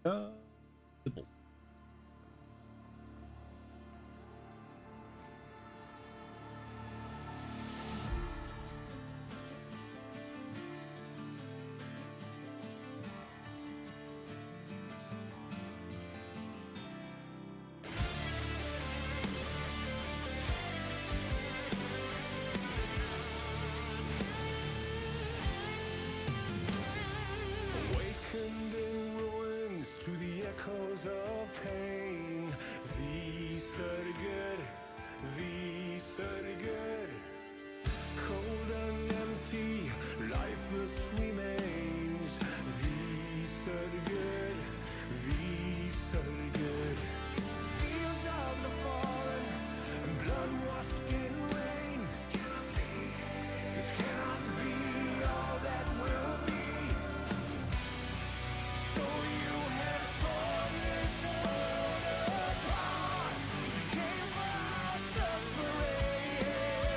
Nipples. Awakened in ruins to the echoes of pain. Thee Surrogate, thee Surrogate. Cold and empty, lifeless remains. Thee Surrogate, thee Surrogate. Fields of the fallen, blood-washed in rain. This cannot be all that will be. So you have torn this world apart. You came for our suffering.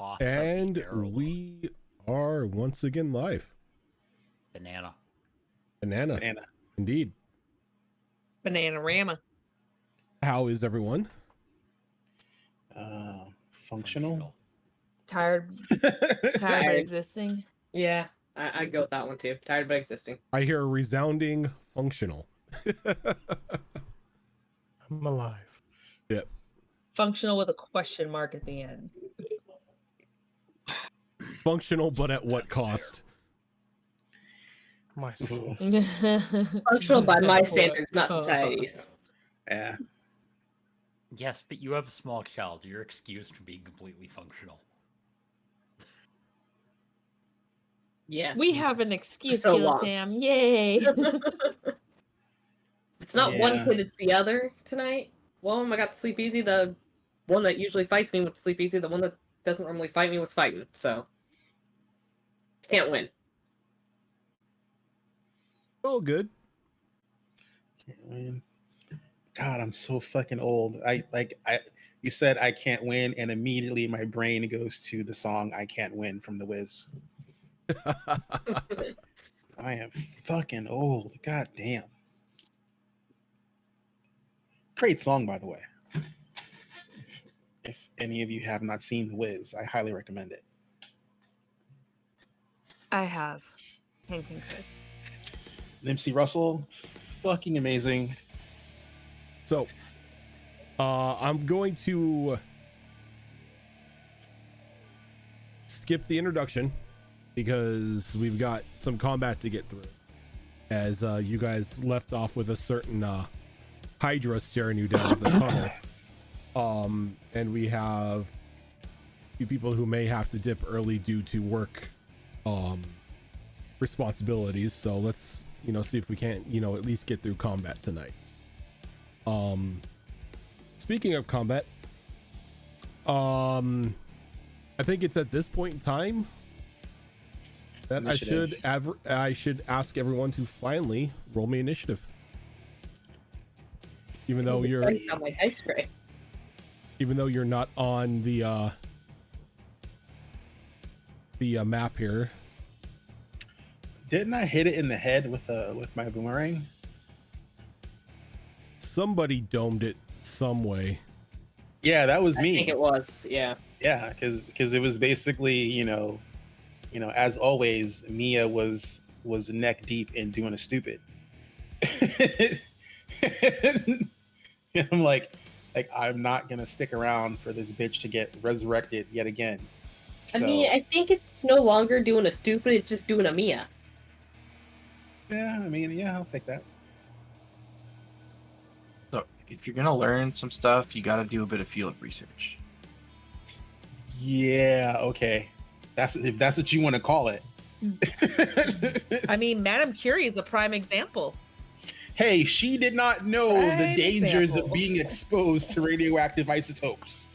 coughs. And we are once again live. Banana. Indeed. Bananarama. How is everyone? Functional. Tired but existing. Yeah, I'd go with that one too. Tired but existing. I hear a resounding functional. I'm alive. Yep. Functional with a question mark at the end. Functional, but at what cost? My soul. Functional by my standards, not society's. Yeah. Yes, but you have a small child. You're excused from being completely functional. Yes. We have an excuse, so long. Tam. Yay. It's not one kid, it's the other tonight. One of them I got to sleep easy. The one that usually fights me went to sleep easy. The one that doesn't normally fight me was fighting. So can't win. All good. Can't win. God, I'm so fucking old. You said I can't win, and immediately my brain goes to the song "I Can't Win" from the Wiz. I am fucking old. God damn. Great song, by the way. If any of you have not seen The Wiz, I highly recommend it. I have. Can concur. MC Russell, fucking amazing. So, I'm going to skip the introduction because we've got some combat to get through. As you guys left off with a certain Hydra staring you down the tunnel. And we have a few people who may have to dip early due to work responsibilities. So let's, see if we can't, at least get through combat tonight. Speaking of combat, I think it's at this point in time that I should ask everyone to finally roll me initiative. Even though you're not on the map here. Didn't I hit it in the head with my boomerang? Somebody domed it some way. Yeah, that was me. I think it was. Yeah. Yeah, because it was basically, as always, Mia was neck deep in doing a stupid. I'm like I'm not gonna stick around for this bitch to get resurrected yet again. I mean, I think it's no longer doing a stupid; it's just doing a Mia. Yeah, I mean, yeah, I'll take that. So, if you're gonna learn some stuff, you got to do a bit of field research. Yeah, okay. If that's what you want to call it. I mean, Madame Curie is a prime example. Hey, she did not know the dangers of being exposed to radioactive isotopes.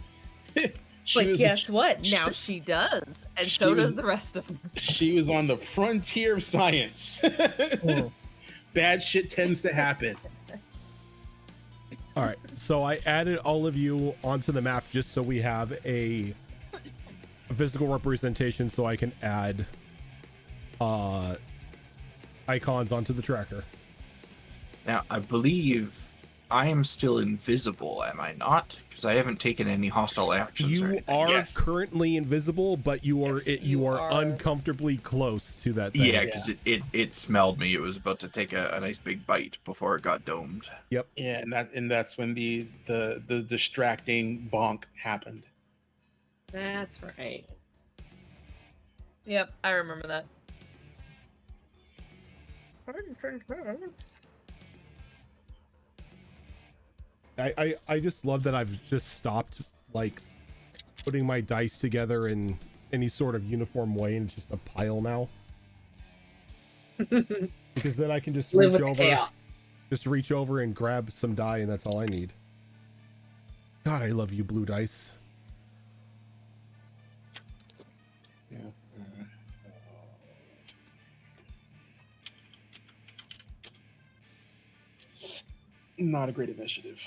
But guess what? Now she does. And so does the rest of us. She was on the frontier of science. Bad shit tends to happen. All right. So I added all of you onto the map just so we have a physical representation so I can add icons onto the tracker. Now, I believe I am still invisible, am I not? Because I haven't taken any hostile actions. You are currently invisible, but you are you are uncomfortably close to that thing. Yeah, because it smelled me. It was about to take a nice big bite before it got domed. Yep. Yeah, and that's when the distracting bonk happened. That's right. Yep, I remember that. I just love that I've just stopped putting my dice together in any sort of uniform way and it's just a pile now. Because then I can just reach over and grab some die and that's all I need. God, I love you, blue dice. Yeah. Not a great initiative.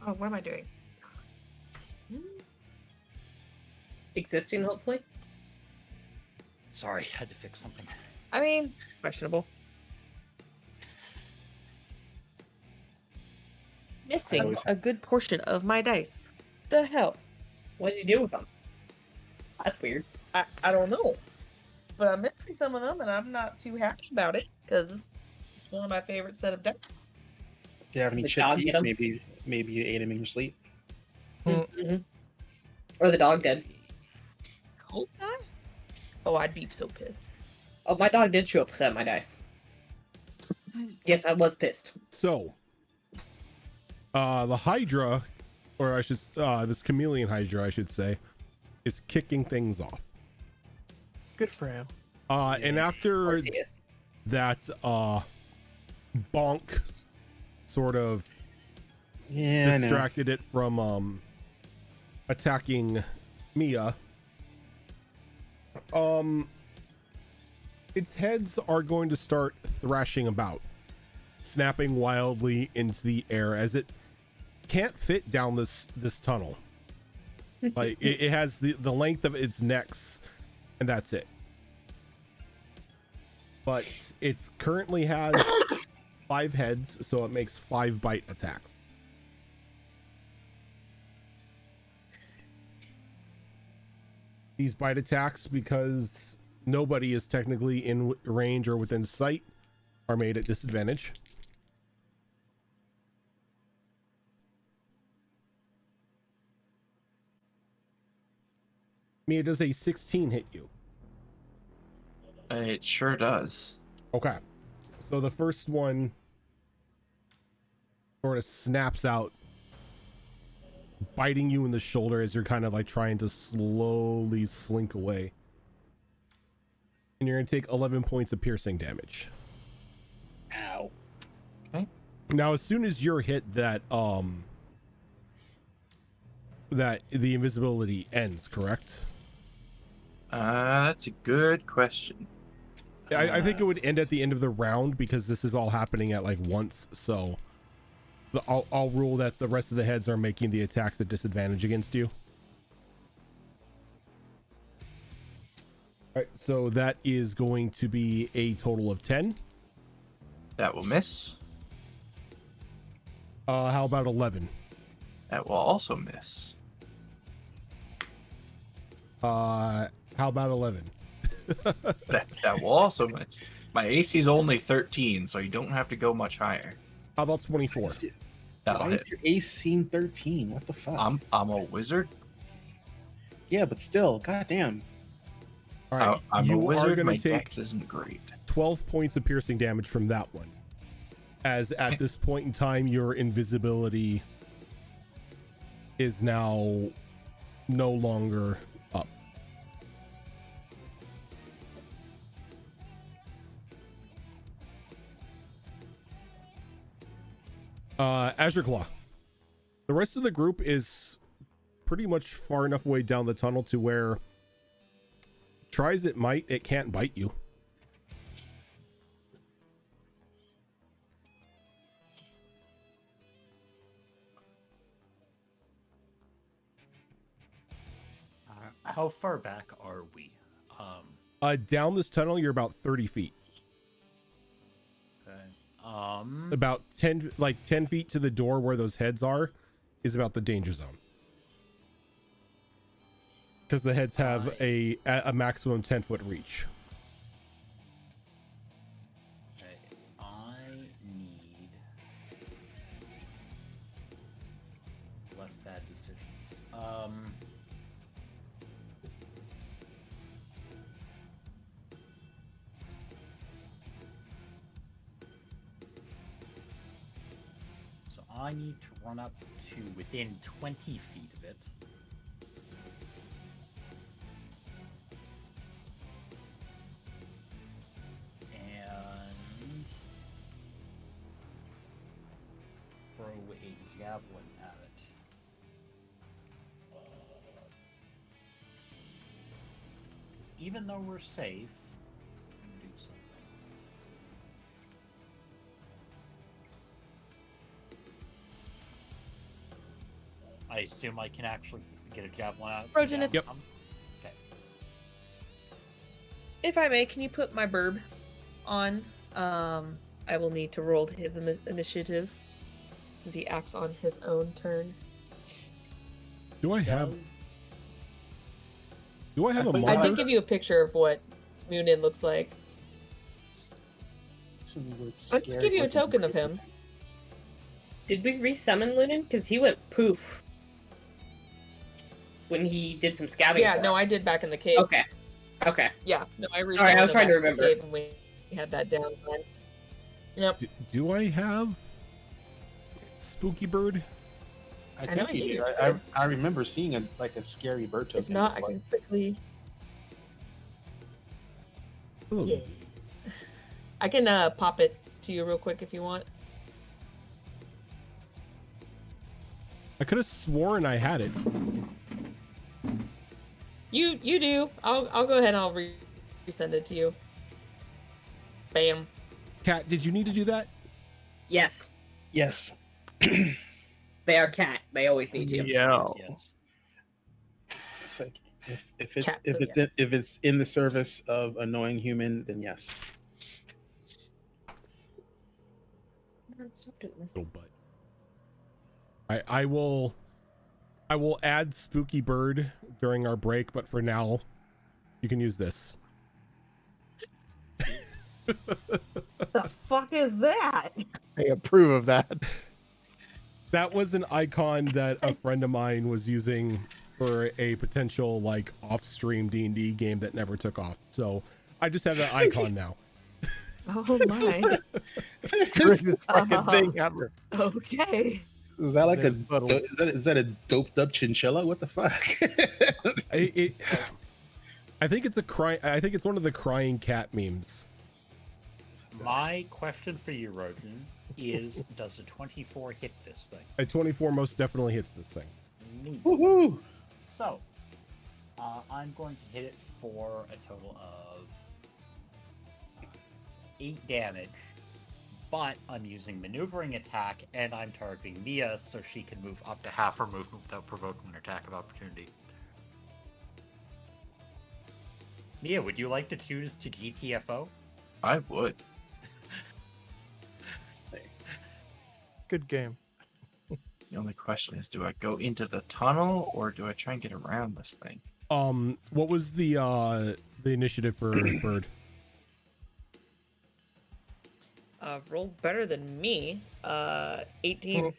Oh, what am I doing? Existing, hopefully. Sorry, had to fix something. I mean, questionable. Missing always- a good portion of my dice. The hell? What did you do with them? That's weird. I don't know. But I'm missing some of them, and I'm not too happy about it, because this is one of my favorite set of dice. Do you have any The chip dog teeth? get 'em. Maybe you ate him in your sleep. Mhm. Or the dog did. Hope not. Oh, I'd be so pissed. Oh, my dog did show up set my dice. Yes, I was pissed. So, the Hydra, or I should, this chameleon Hydra, I should say, is kicking things off. Good for him. And Of after course he is. that, bonk sort of Yeah, I know. distracted it from, attacking Mia. Its heads are going to start thrashing about, snapping wildly into the air as it can't fit down this tunnel. Like it has the length of its necks, and that's it. But it's currently has 5 heads, so it makes 5 bite attacks. These bite attacks, because nobody is technically in range or within sight, are made at disadvantage. Mia, does a 16 hit you? It sure does. Okay. So the first one sort of snaps out, biting you in the shoulder as you're kind of like trying to slowly slink away. And you're going to take 11 points of piercing damage. Ow. Now, as soon as you're hit, that the invisibility ends, correct? That's a good question. I think it would end at the end of the round because this is all happening at like once. So I'll rule that the rest of the heads are making the attacks at disadvantage against you. All right, so that is going to be a total of 10. That will miss. How about 11? That will also miss. How about 11? That will also miss. My AC is only 13, so you don't have to go much higher. How about 24? That'll Why hit. is your AC 13? What the fuck? I'm a wizard. Yeah, but still, goddamn. All right, I'm a you wizard. are going My to take dex isn't great. 12 points of piercing damage from that one. As at this point in time, your invisibility is now no longer up. Azure Claw. The rest of the group is pretty much far enough away down the tunnel to where, try as it might, it can't bite you. How far back are we? Down this tunnel, you're about 30 feet. Okay. About 10 feet to the door where those heads are is about the danger zone. Because the heads have a maximum 10-foot reach. Okay. I need less bad decisions. So I need to run up to within 20 feet of it. And throw a javelin at it. Because even though we're safe, we can do something. I assume I can actually get a javelin out. Rojan, from if- Yep. down? Okay. If I may, can you put my burb on? I will need to roll his initiative since he acts on his own turn. Do I have a I model? I did give you a picture of what Moonin looks like. I'll just give you a token of him. Did we resummon Lunan? Because he went poof when he did some scouting. Yeah, for no, us. I did back in the cave. Okay. Okay. Yeah, no, I Sorry, I was trying to resummoned him back in the remember. cave when we had that downtime. Yep. Do I have Spooky Bird? I know think you you do. did. I remember seeing a scary bird token. If not, I before. can quickly. Oh, Yeah. I can pop it to you real quick if you want. I could have sworn I had it. You do. I'll go ahead and I'll resend it to you. Bam. Kat, did you need to do that? Yes, Yes. they are cat. They always need to. Yo. Yes. It's like if it's Cat, if so it's yes. if it's in the service of annoying human, then yes. Oh, but I will add Spooky Bird during our break, but for now, you can use this. The fuck is that? I approve of that. That was an icon that a friend of mine was using for a potential like off-stream D&D game that never took off. So I just have that icon now. Oh my. Greatest fucking thing ever. Okay. Is that like a Big puddle. is that a doped up chinchilla? What the fuck? I think it's I think it's one of the crying cat memes. My question for you, Rojan, is: does a 24 hit this thing? A 24 most definitely hits this thing. Neat. Woohoo! So, I'm going to hit it for a total of 8 damage, but I'm using maneuvering attack, and I'm targeting Mia, so she can move up to half her movement without provoking an attack of opportunity. Mia, would you like to choose to GTFO? I would. Good game. The only question is, do I go into the tunnel or do I try and get around this thing? What was the initiative for Bird? Rolled better than me. 18.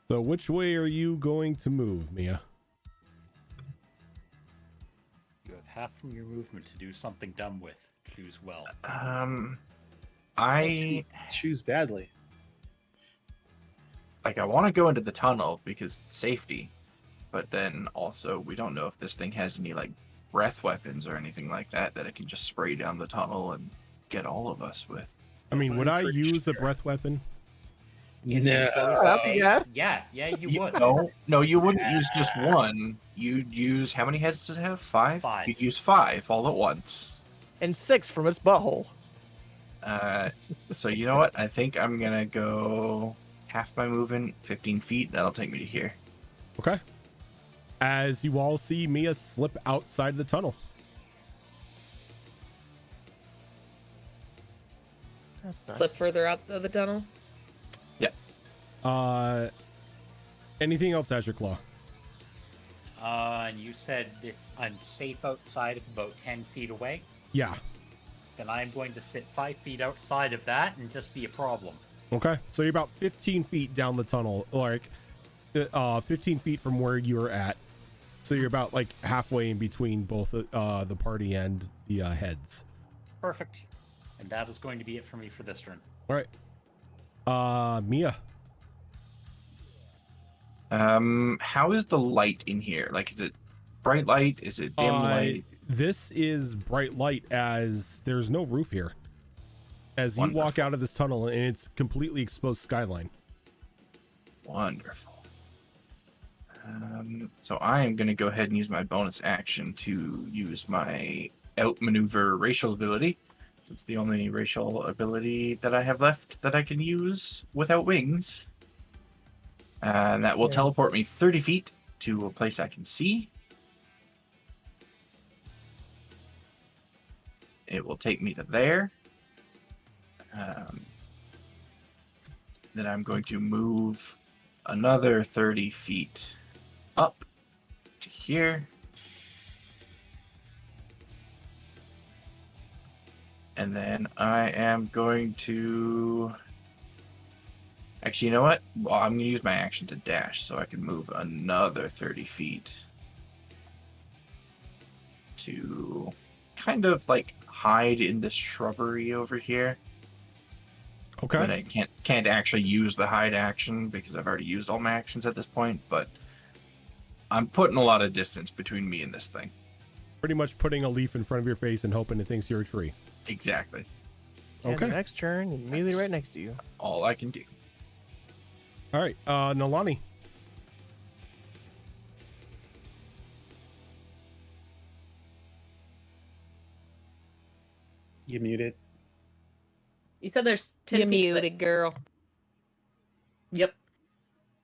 So which way are you going to move, Mia? You have half from your movement to do something dumb with. Choose well. I Choose badly. I want to go into the tunnel because safety, but then also we don't know if this thing has any like breath weapons or anything like that that it can just spray down the tunnel and get all of us with. I mean, would I pretty use a sure. breath weapon? No. Yes. Yeah, you would. No, you wouldn't use just one. You'd use, how many heads does it have? 5? 5. You'd use 5 all at once. And 6 from its butthole. So you know what? I think I'm gonna go half my movement, 15 feet. That'll take me to here. Okay. As you all see Mia slip outside the tunnel. That's nice. Slip further out of the tunnel. Anything else, Azure Claw? And you said this. I'm safe outside of about 10 feet away. Yeah. Then I'm going to sit 5 feet outside of that and just be a problem. Okay. So you're about 15 feet down the tunnel, like 15 feet from where you're at. So you're about like halfway in between both the party and the heads. Perfect. And that is going to be it for me for this turn. All right. Mia. How is the light in here? Like, is it bright light? Is it dim light? This is bright light as there's no roof here. As you walk Wonderful. out of this tunnel and it's completely exposed skyline. Wonderful. So I am going to go ahead and use my bonus action to use my outmaneuver racial ability It's the only racial ability that I have left that I can use without wings. And that will teleport me 30 feet to a place I can see. It will take me to there. Then I'm going to move another 30 feet up to here. And then I am going to... Actually, you know what? Well, I'm going to use my action to dash so I can move another 30 feet to kind of like hide in this shrubbery over here. Okay. But I can't actually use the hide action because I've already used all my actions at this point, but I'm putting a lot of distance between me and this thing. Pretty much putting a leaf in front of your face and hoping it thinks you're a tree. Exactly. And Okay. the next turn, immediately That's right next to you. all I can do. All right, Nalani. You muted. You said there's 10 You feet to the- muted, girl. Yep.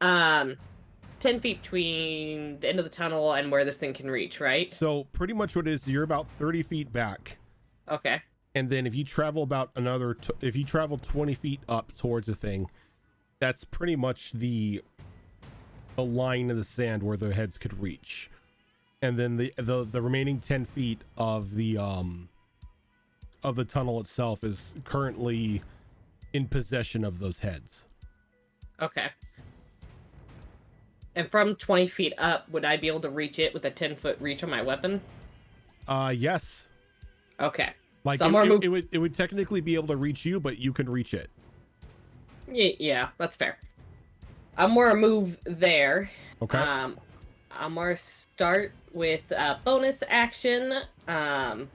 10 feet between the end of the tunnel and where this thing can reach, right? So pretty much what it is, you're about 30 feet back. Okay. And then if you travel about another, if you travel 20 feet up towards the thing, that's pretty much the line of the sand where the heads could reach. And then the remaining 10 feet of the tunnel itself is currently in possession of those heads. Okay. And from 20 feet up, would I be able to reach it with a 10-foot reach on my weapon? Yes. Okay. Like Somewhere it would technically be able to reach you, but you can reach it. Yeah, that's fair. I'm gonna move there. Okay. I'm gonna start with a bonus action. I'm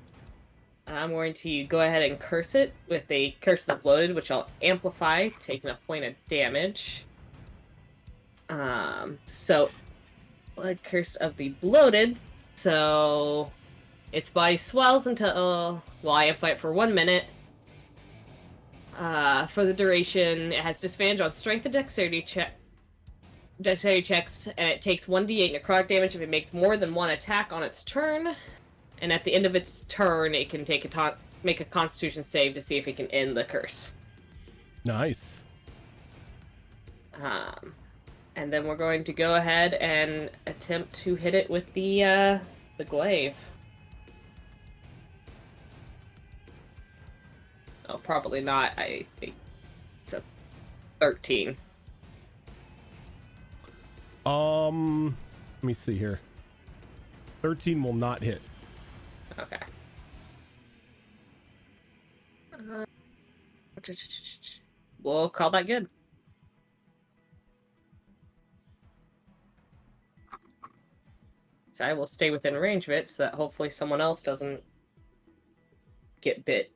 going to go ahead and curse it with a Curse of the Bloated, which I'll amplify, taking a point of damage. So Blood Curse of the Bloated. So its body swells until I amplify it for 1 minute. For the duration, it has disadvantage on strength and dexterity checks, and it takes 1d8 necrotic damage if it makes more than one attack on its turn. And at the end of its turn, it can make a Constitution save to see if it can end the curse. Nice. And then we're going to go ahead and attempt to hit it with the glaive. Oh, probably not. I think it's a 13. Let me see here. 13 will not hit. Okay. We'll call that good. So I will stay within range of it so that hopefully someone else doesn't get bit.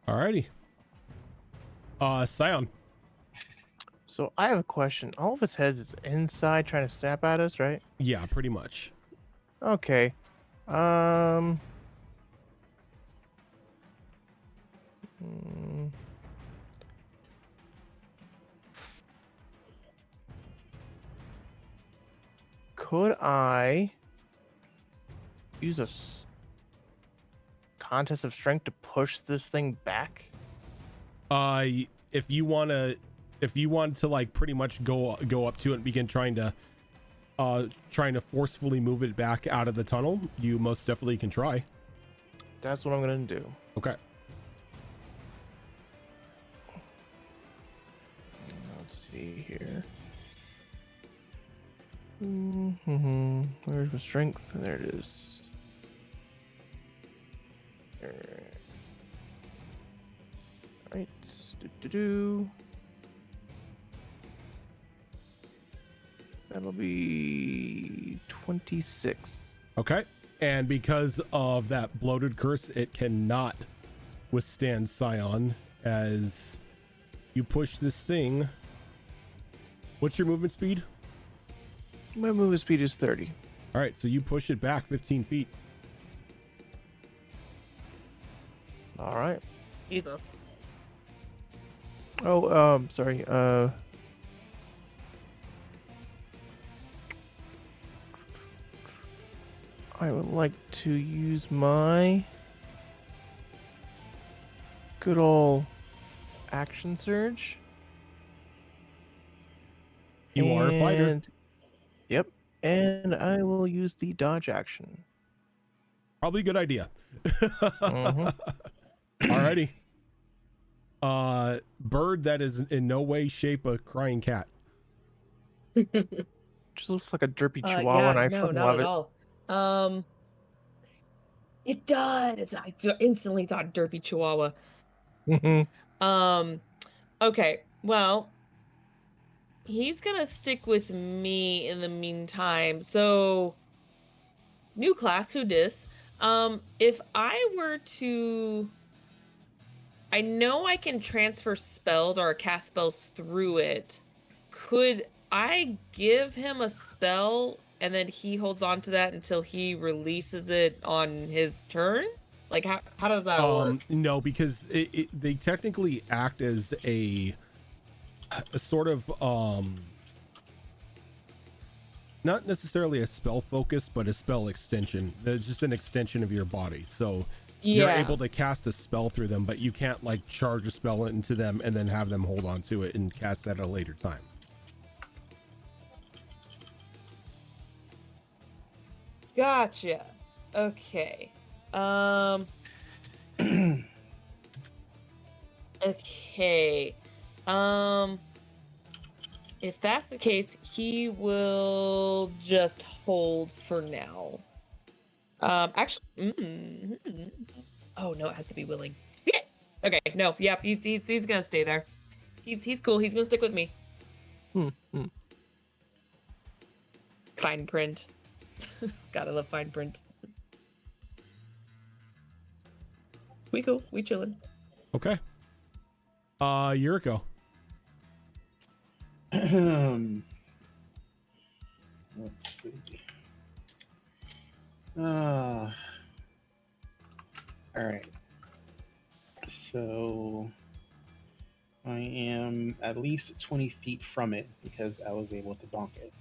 Alrighty. Scion. So I have a question. All of his heads is inside trying to snap at us, right? Yeah, pretty much. Okay. Could I use a contest of strength to push this thing back? If you want to like pretty much go up to it and begin trying to forcefully move it back out of the tunnel, you most definitely can try. That's what I'm gonna do. Okay. Let's see here. Where's my strength? There it is. Alright. That'll be 26. Okay. And because of that bloated curse, it cannot withstand Scion as you push this thing What's your movement speed? My movement speed is 30. All right, so you push it back 15 feet. All right. Jesus. Oh, sorry. I would like to use my good old action surge. You are a fighter. And- Yep. And I will use the dodge action. Probably a good idea. Mhm. Alrighty. Bird that is in no way, shape a crying cat. Just looks like a derpy chihuahua, and I no, fucking not love at it. all. It does. I instantly thought derpy chihuahua. Okay, well, he's gonna stick with me in the meantime. So, new class, who dis? If I were to, I know I can transfer spells or cast spells through it. Could I give him a spell and then he holds on to that until he releases it on his turn? Like, how does that work? No, because they technically act as a sort of not necessarily a spell focus, but a spell extension. It's just an extension of your body. So you're able to cast a spell through them, but you can't like charge a spell into them and then have them hold on to it and cast that at a later time. Gotcha. Okay. Okay. If that's the case, he will just hold for now. Actually, oh no, it has to be willing. Shit. Okay, no, yeah, he's gonna stay there. He's cool. He's gonna stick with me. Fine print. Gotta love fine print. We cool. We chillin'. Okay. Yuriko. Let's see. All right. So I am at least 20 feet from it because I was able to bonk it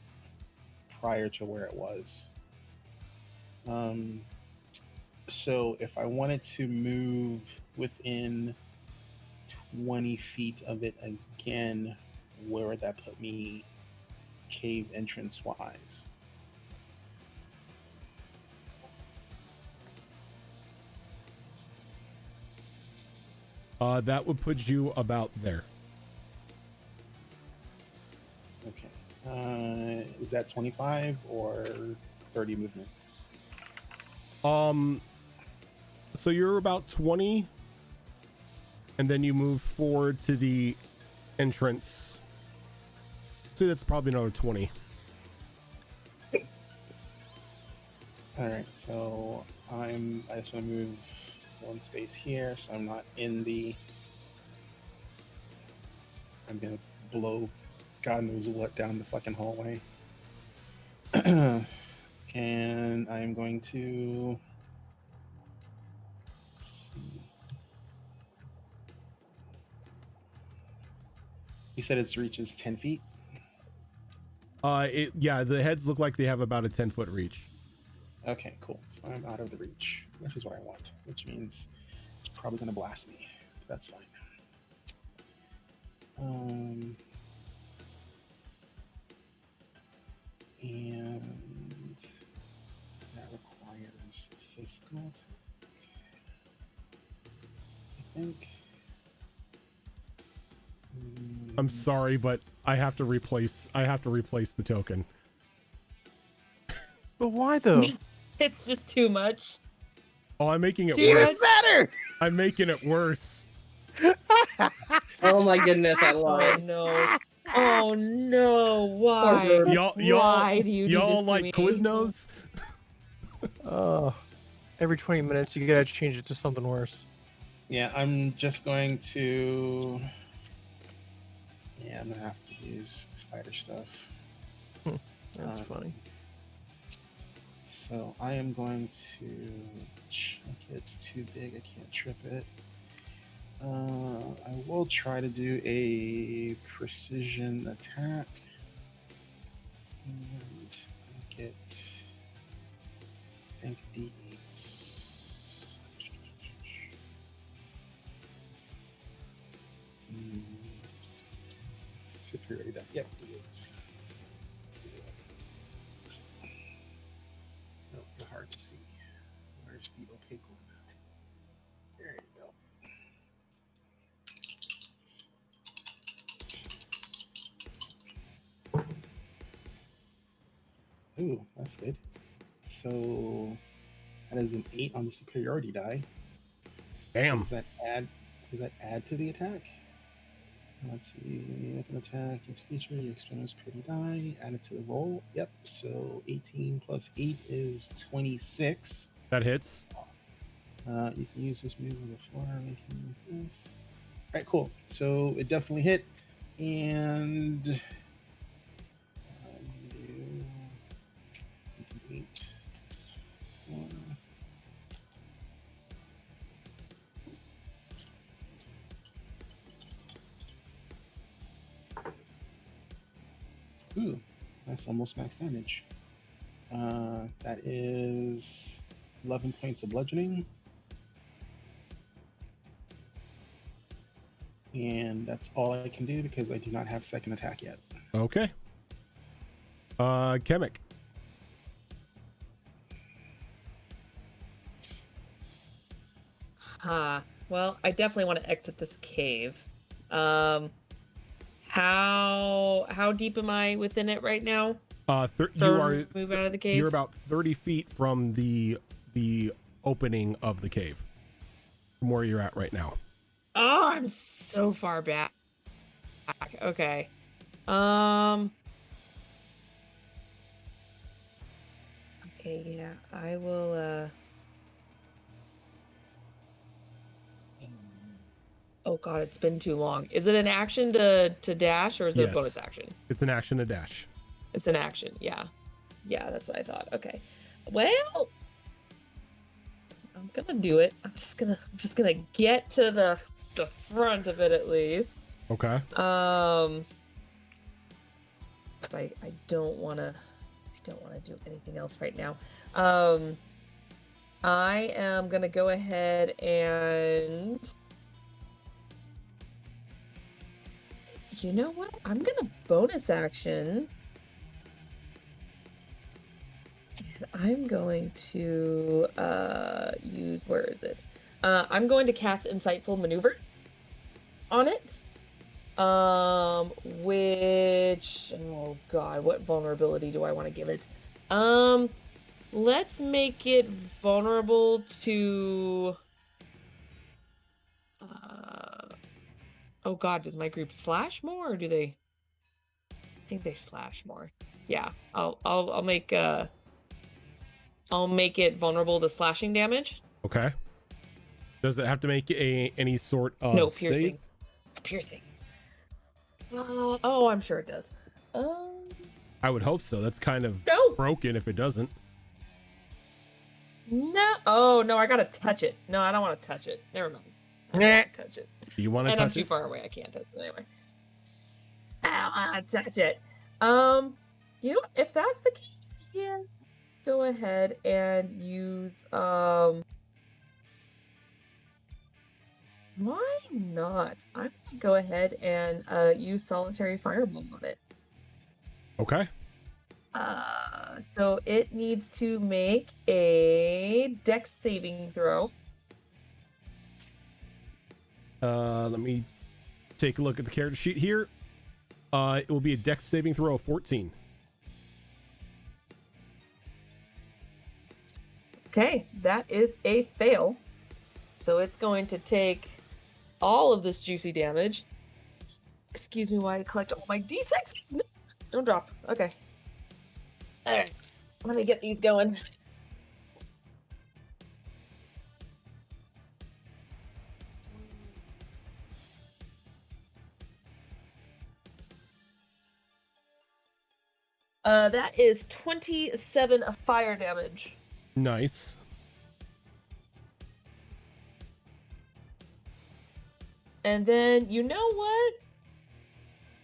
prior to where it was. So if I wanted to move within 20 feet of it again, where would that put me cave entrance wise? That would put you about there. Okay. Is that 25 or 30 movement? So you're about 20, and then you move forward to the entrance. So that's probably another 20. All right, so I just want to move one space here, so I'm not in the. I'm gonna blow God knows what down the fucking hallway. And I'm going to. Let's see. You said its reach is 10 feet? Yeah, the heads look like they have about a 10-foot reach. Okay, cool. So I'm out of the reach, which is what I want, which means it's probably going to blast me. That's fine. And that requires physical attack, I think. I'm sorry, but I have to replace the token. But why though? It's just too much. Oh, I'm making it Too worse. much matter. I'm making it worse. Oh my goodness, I love Oh it. no. Oh no. Why? Why do you do y'all this to like me? Quiznos? Every 20 minutes you gotta change it to something worse. Yeah, I'm just going to. Yeah, Yeah, I'm gonna have to use fighter stuff. That's funny. So I am going to check it's too big. I can't trip it. I will try to do a precision attack. And I get, I think, D8s. Superiority die. Yep, D8s. No, they're hard to see. Where's the opaque one? There you go. Ooh, that's good. So that is an 8 on the superiority die. Damn. Does that add to the attack? Let's see. Make an attack. It's feature. You expend superiority die. Add it to the roll. Yep. So 18 plus 8 is 26. That hits. You can use this move on the floor, making this. All right, cool. So it definitely hit, and do 8 4. Ooh, that's almost max damage. That is 11 points of bludgeoning. And that's all I can do because I do not have second attack yet. Okay. Chemic. Well, I definitely want to exit this cave. How deep am I within it right now? You are move out of the cave. You're about 30 feet from the opening of the cave, from where you're at right now. Oh, I'm so far back. Okay. Okay, yeah, I will, Oh god, it's been too long. Is it an action to dash, or is it Yes. a bonus action? It's an action to dash. It's an action, yeah. Yeah, that's what I thought. Okay. Well, I'm gonna do it. I'm just gonna get to the front of it at least. Okay. Because I don't wanna do anything else right now. I am gonna go ahead and, you know what? I'm gonna bonus action. And I'm going to use, where is it? I'm going to cast Insightful Maneuver on it. Which, oh god, what vulnerability do I want to give it? Let's make it vulnerable to, oh god, does my group slash more, or do they? I think they slash more. Yeah, I'll make it vulnerable to slashing damage. Okay. Does it have to make any sort of No, piercing. save? It's piercing. Oh, I'm sure it does. I would hope so. That's kind of No. broken if it doesn't. No. Oh no, I gotta touch it. No, I don't want to touch it. Never mind. I don't want to touch it. Do you want to And touch I'm too it? far away. I can't touch it anyway. I don't want to touch it. You know, if that's the case, yeah, go ahead and use why not? I'm gonna go ahead and use solitary fireball on it. Okay. So it needs to make a dex saving throw. Let me take a look at the character sheet here. It will be a dex saving throw of 14. Okay, that is a fail. So it's going to take all of this juicy damage. Excuse me while I collect all my d6s. No, don't drop. Okay. All right. Let me get these going. That is 27 fire damage. Nice. And then, you know what?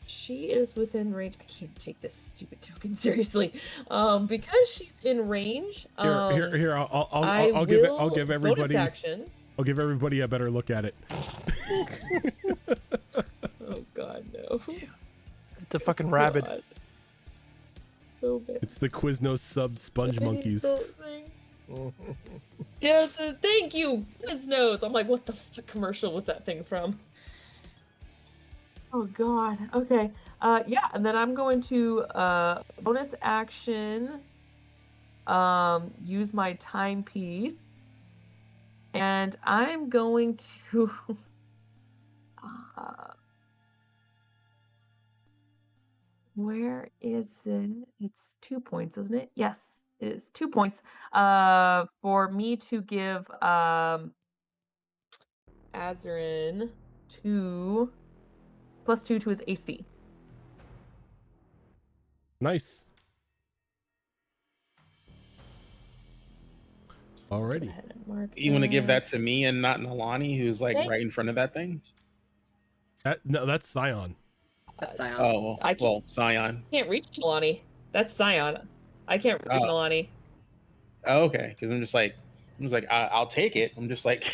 She is within range. I can't take this stupid token seriously. Because she's in range. Here. I I'll will give everybody. bonus action. I'll give everybody a better look at it. Oh God, no! It's a fucking rabbit. God. So bad. It's the Quiznos sub sponge monkeys. Yes, thank you, Quiznos. I'm like, what the fuck commercial was that thing from? Oh God. Okay. Yeah, and then I'm going to bonus action. Use my timepiece, and I'm going to. Where is it? It's 2 points, isn't it? Yes, it is 2 points. For me to give Azarin +2 to his AC. Nice. So go Alrighty. ahead and mark You want to give that to me and not Nalani, who's like Thank- right in front of that thing? No, that's Scion. That's Scion. Oh, I can't- well, Scion. Can't reach Nalani. That's Scion. I can't reach Oh. Nalani. Oh, okay, because I'm just like, I'll take it. I'm just like,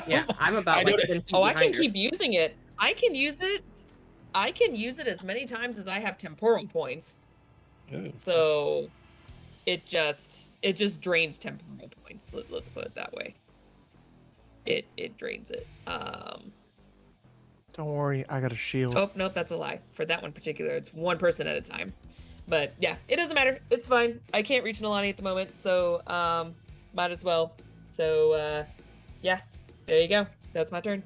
Yeah, I'm about I know like that- 10 feet Oh, I can behind her. keep using it. I can use it as many times as I have temporal points. Oh, So it just drains temporal points. Let's put it that way. It drains it. Don't worry, I got a shield. Oh nope, that's a lie. For that one particular, it's one person at a time. But yeah, it doesn't matter. It's fine. I can't reach Nalani at the moment, so might as well. So yeah, there you go. That's my turn.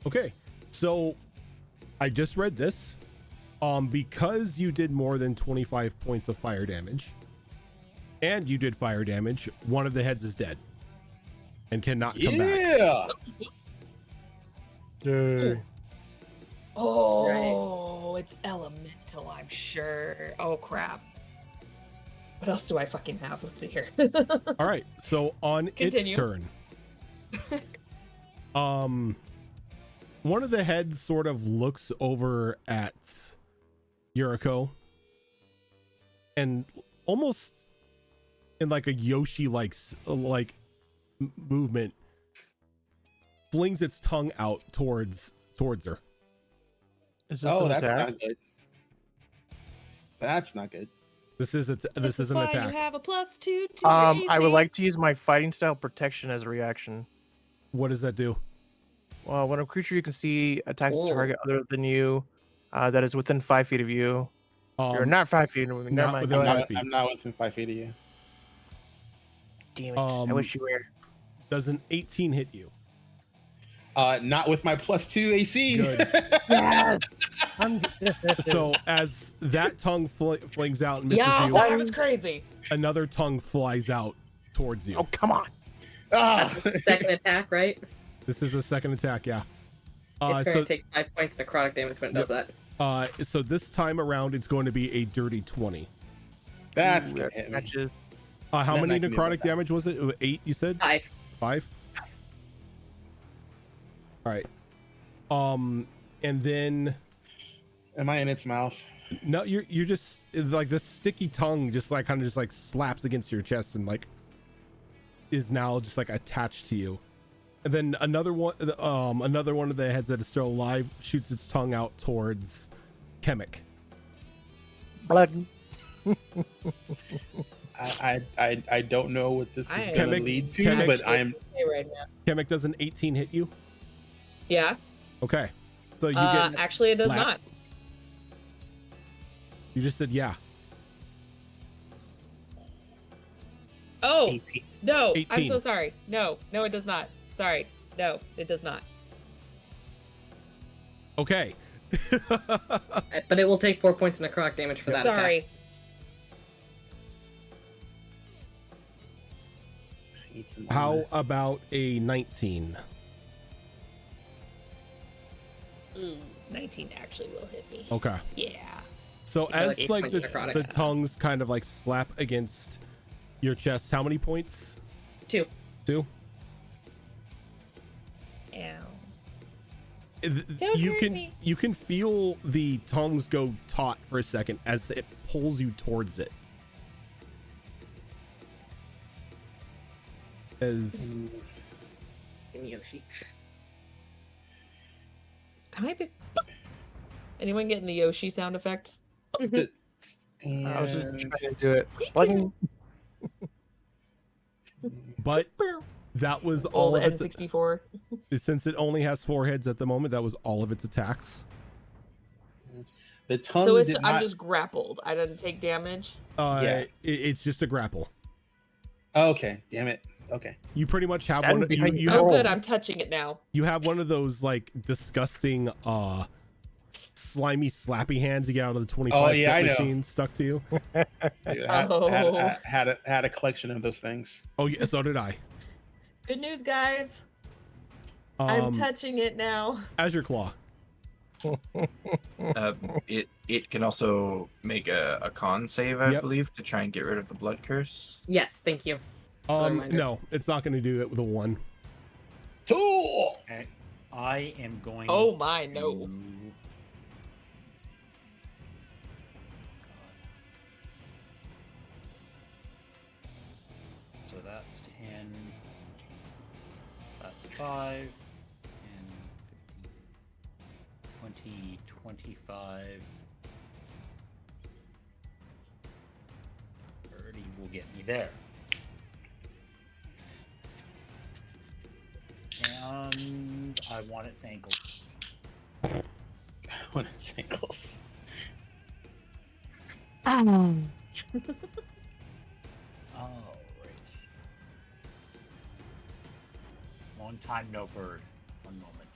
Okay, so I just read this. Because you did more than 25 points of fire damage, and you did fire damage, one of the heads is dead and cannot come back. yeah. Yay. Oh, it's elemental, I'm sure. Oh crap. What else do I fucking have? Let's see here. All right, so on its Continue. turn, one of the heads sort of looks over at Yuriko and almost in like a Yoshi like movement flings its tongue out towards her. Is this Oh, an that's attack? not good. That's not good. This is an why attack. you have a +2 to I would AC. like to use my fighting style protection as a reaction. What does that do? Well, when a creature you can see attacks a Ooh. target other than you, that is within 5 feet of you. You're not 5 feet. Never not mind. within Go ahead. 5 feet. I'm not within 5 feet of you. Damn it. I wish you were. Does an 18 hit you? Not with my +2 AC. Good. Yes. So as that tongue flings out and misses Yeah, you, that was crazy. another tongue flies out towards you. Oh, come on. Ah. Second attack, right? This is a second attack, yeah. It's going So to take 5 points necrotic damage when it does that. so this time around, it's going to be a dirty 20. That's Ooh, gonna that hit me. matches. How Nothing many I can do about necrotic that. damage was it? 8, you said? 5. 5? All right. And then Am I in its mouth? no, you're just like this sticky tongue just like kind of just like slaps against your chest and like is now just like attached to you. And then another one of the heads that is still alive shoots its tongue out towards Kemek. Blood. I don't know what this is I gonna am lead to, Kemek- but I'm Okay, right now. Kemek, does an 18 hit you? Yeah. Okay. So you get Actually, it does lapped. not. You just said yeah. Oh 18. no! I'm 18. so sorry. No, it does not. Sorry. No, it does not. Okay. But it will take 4 points of necrotic damage for that attack. Sorry. Eat some How armor. about a 19? Ooh, 19 actually will hit me. Okay. Yeah. So You got, as like, like 8 the, points necrotic. the tongues kind of like slap against your chest, how many points? 2. 2? Ow. You hurt can me. you can feel the tongues go taut for a second as it pulls you towards it. As Yoshi. I might be. Anyone getting the Yoshi sound effect? D- I was just and trying to do it. Button. but that was Oh, all the of its, N64. since it only has 4 heads at the moment, that was all of its attacks. the tongue So did I'm not. just grappled. I didn't take damage. Yeah. It's just a grapple. Oh, okay, damn it. Okay. You pretty much have Stand one. behind You the Oh, have roll. good. I'm touching it now. you have one of those like disgusting slimy slappy hands you get out of the 25 Oh, yeah, cent I know. machine stuck to you. Dude, Oh. had a collection of those things. Oh yeah, so did I. Good news, guys. I'm Um, touching it now. Azure Claw. It can also make a con save, I Yep. believe, to try and get rid of the blood curse. Yes, thank you. Reminder. No, it's not going to do it with a 1. Tool. Okay. I am going. Oh my, no. to- God. So that's 10. That's 5. 10, 15, 20, 25. 30 will get me there. And I want its ankles. When it's ankles. Oh, right. Long time no bird. One moment.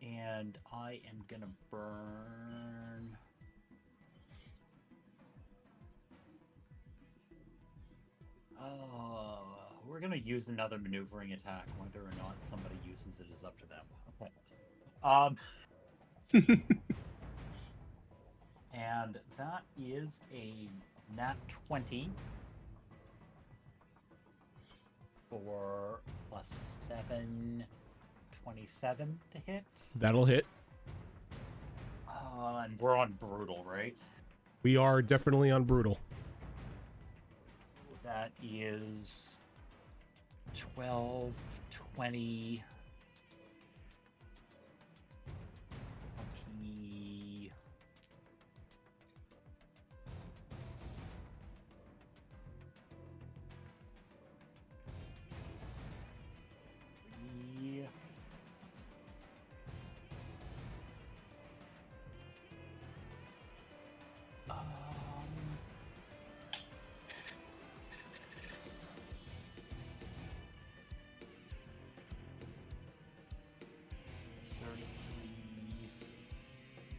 And I am gonna burn. We're gonna use another maneuvering attack. Whether or not somebody uses it is up to them. Okay. And that is a nat 20 for +7, 27 to hit. That'll hit. And we're on brutal, right? We are definitely on brutal. That is 12, 20, 20.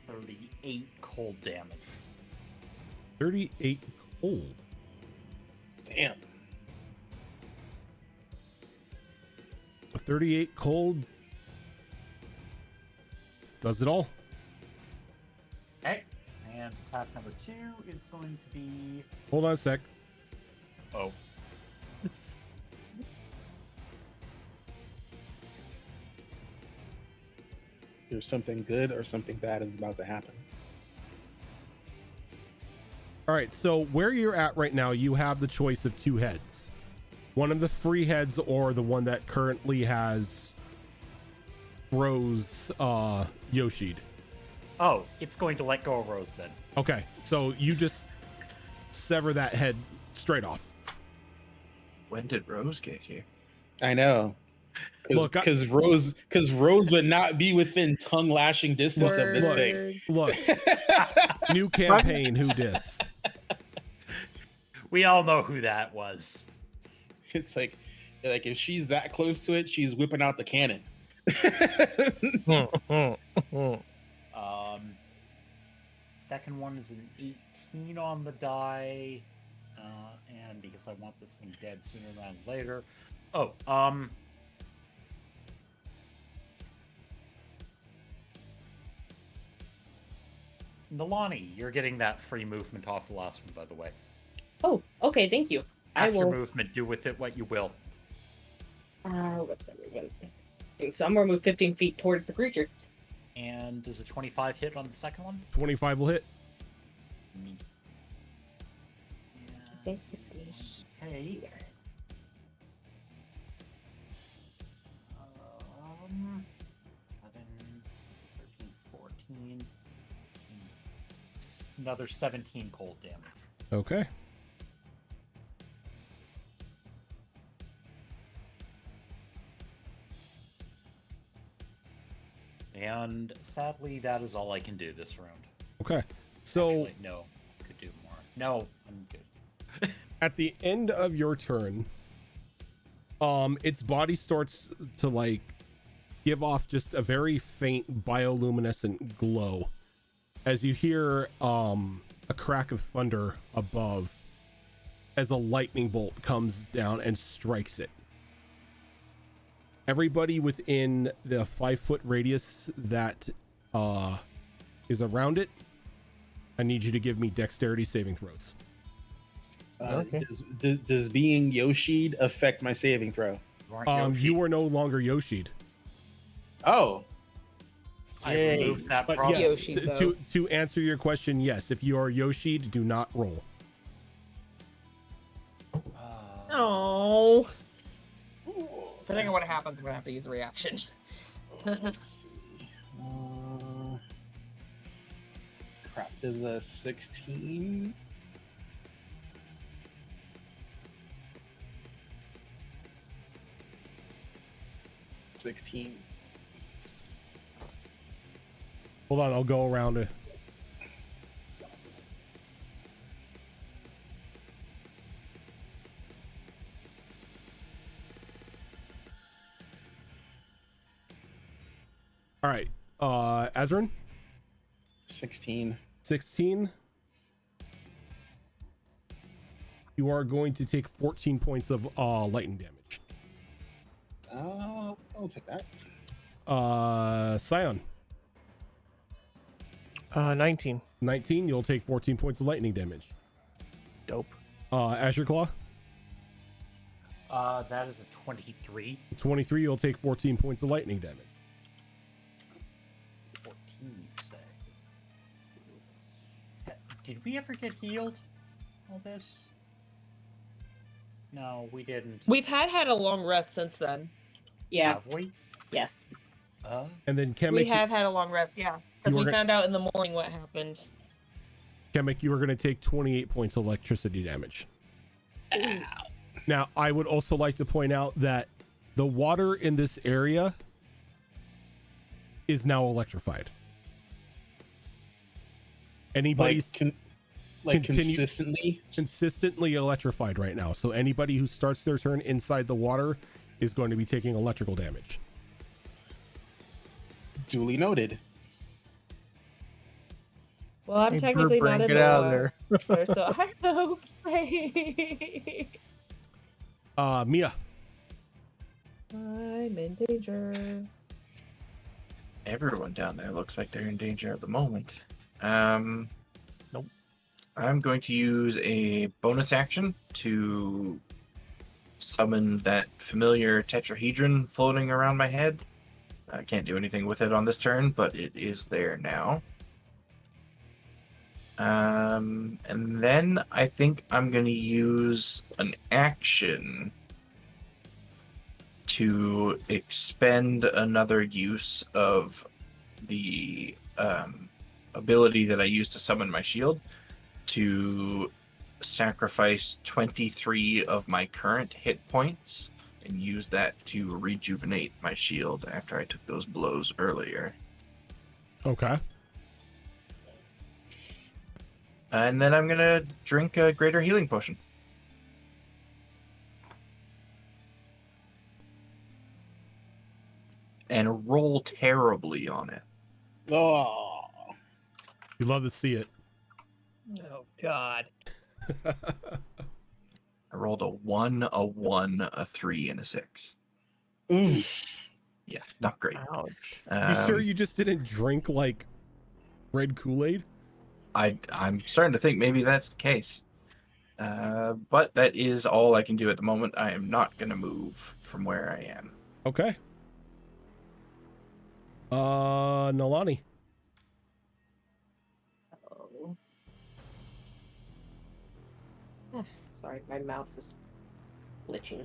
Thirty-eight cold damage. 38 cold. Damn. 38 cold. Does it all. Okay. And attack number 2 is going to be. Hold on a sec. Oh. There's something good or something bad is about to happen. All right, so where you're at right now, you have the choice of 2 heads. One of the free heads or the one that currently has Rose Yoshi'd. Oh, it's going to let go of Rose then. Okay, so you just sever that head straight off. When did Rose get here? I know. Look, Because Rose would not be within tongue lashing distance of this thing. Look, new campaign, who dis? We all know who that was. It's like if she's that close to it, she's whipping out the cannon. Second one is an 18 on the die. And because I want this thing dead sooner than later. Oh, Nalani, you're getting that free movement off the last one, by the way. Oh, okay, thank you. I Half your will. movement, do with it what you will. What's my movement? So I'm gonna move 15 feet towards the creature. And does a 25 hit on the second one? 25 will hit. I think it's me. Okay. 11, 13, 14. Another 17 cold damage. Okay. And sadly, that is all I can do this round. Okay. So Actually, no, could do more. No, I'm good. at the end of your turn, its body starts to like give off just a very faint bioluminescent glow as you hear a crack of thunder above as a lightning bolt comes down and strikes it. Everybody within the 5-foot radius that is around it, I need you to give me dexterity saving throws. Okay. Does being Yoshi'd affect my saving throw? You are no longer Yoshi'd. Oh. I Yay. removed that But problem. yes, Yoshi, to answer your question, yes. If you are Yoshi'd, do not roll. Oh. Depending on what happens, we're gonna have to use a reaction. Let's see. Crap, there's a 16. Hold on, I'll go around it. All right, Azrin? 16. 16. You are going to take 14 points of lightning damage. I'll take that. Scion? 19. 19, you'll take 14 points of lightning damage. Dope. Azure Claw? That is a 23. 23, you'll take 14 points of lightning damage. 14, you say. Did we ever get healed? All this? No, we didn't. We've had a long rest since then. Yeah. Have we? Yes. And then We Kemek, have had a long rest, yeah. Because You we were found out in the morning what happened. Kemek, you are going to take 28 points of electricity damage. Now, I would also like to point out that the water in this area is now electrified. Anybody continue- consistently electrified right now. So anybody who starts their turn inside the water is going to be taking electrical damage. Duly noted. Well, I'm Hey, technically Burr, not in get the out of water, so I'm okay. Mia. I'm in danger. Everyone down there looks like they're in danger at the moment. Nope. I'm going to use a bonus action to summon that familiar tetrahedron floating around my head. I can't do anything with it on this turn, but it is there now. And then I think I'm going to use an action to expend another use of the ability that I used to summon my shield to sacrifice 23 of my current hit points and use that to rejuvenate my shield after I took those blows earlier. Okay. And then I'm going to drink a greater healing potion. And roll terribly on it. Oh. You love to see it. Oh God. I rolled a 1, a 1, a 3, and a 6. Oof. Yeah, not great. Ouch. You sure you just didn't drink like red Kool-Aid? I'm starting to think maybe that's the case. But that is all I can do at the moment. I am not going to move from where I am. Okay. Nalani. Oh. Sorry, my mouse is glitching.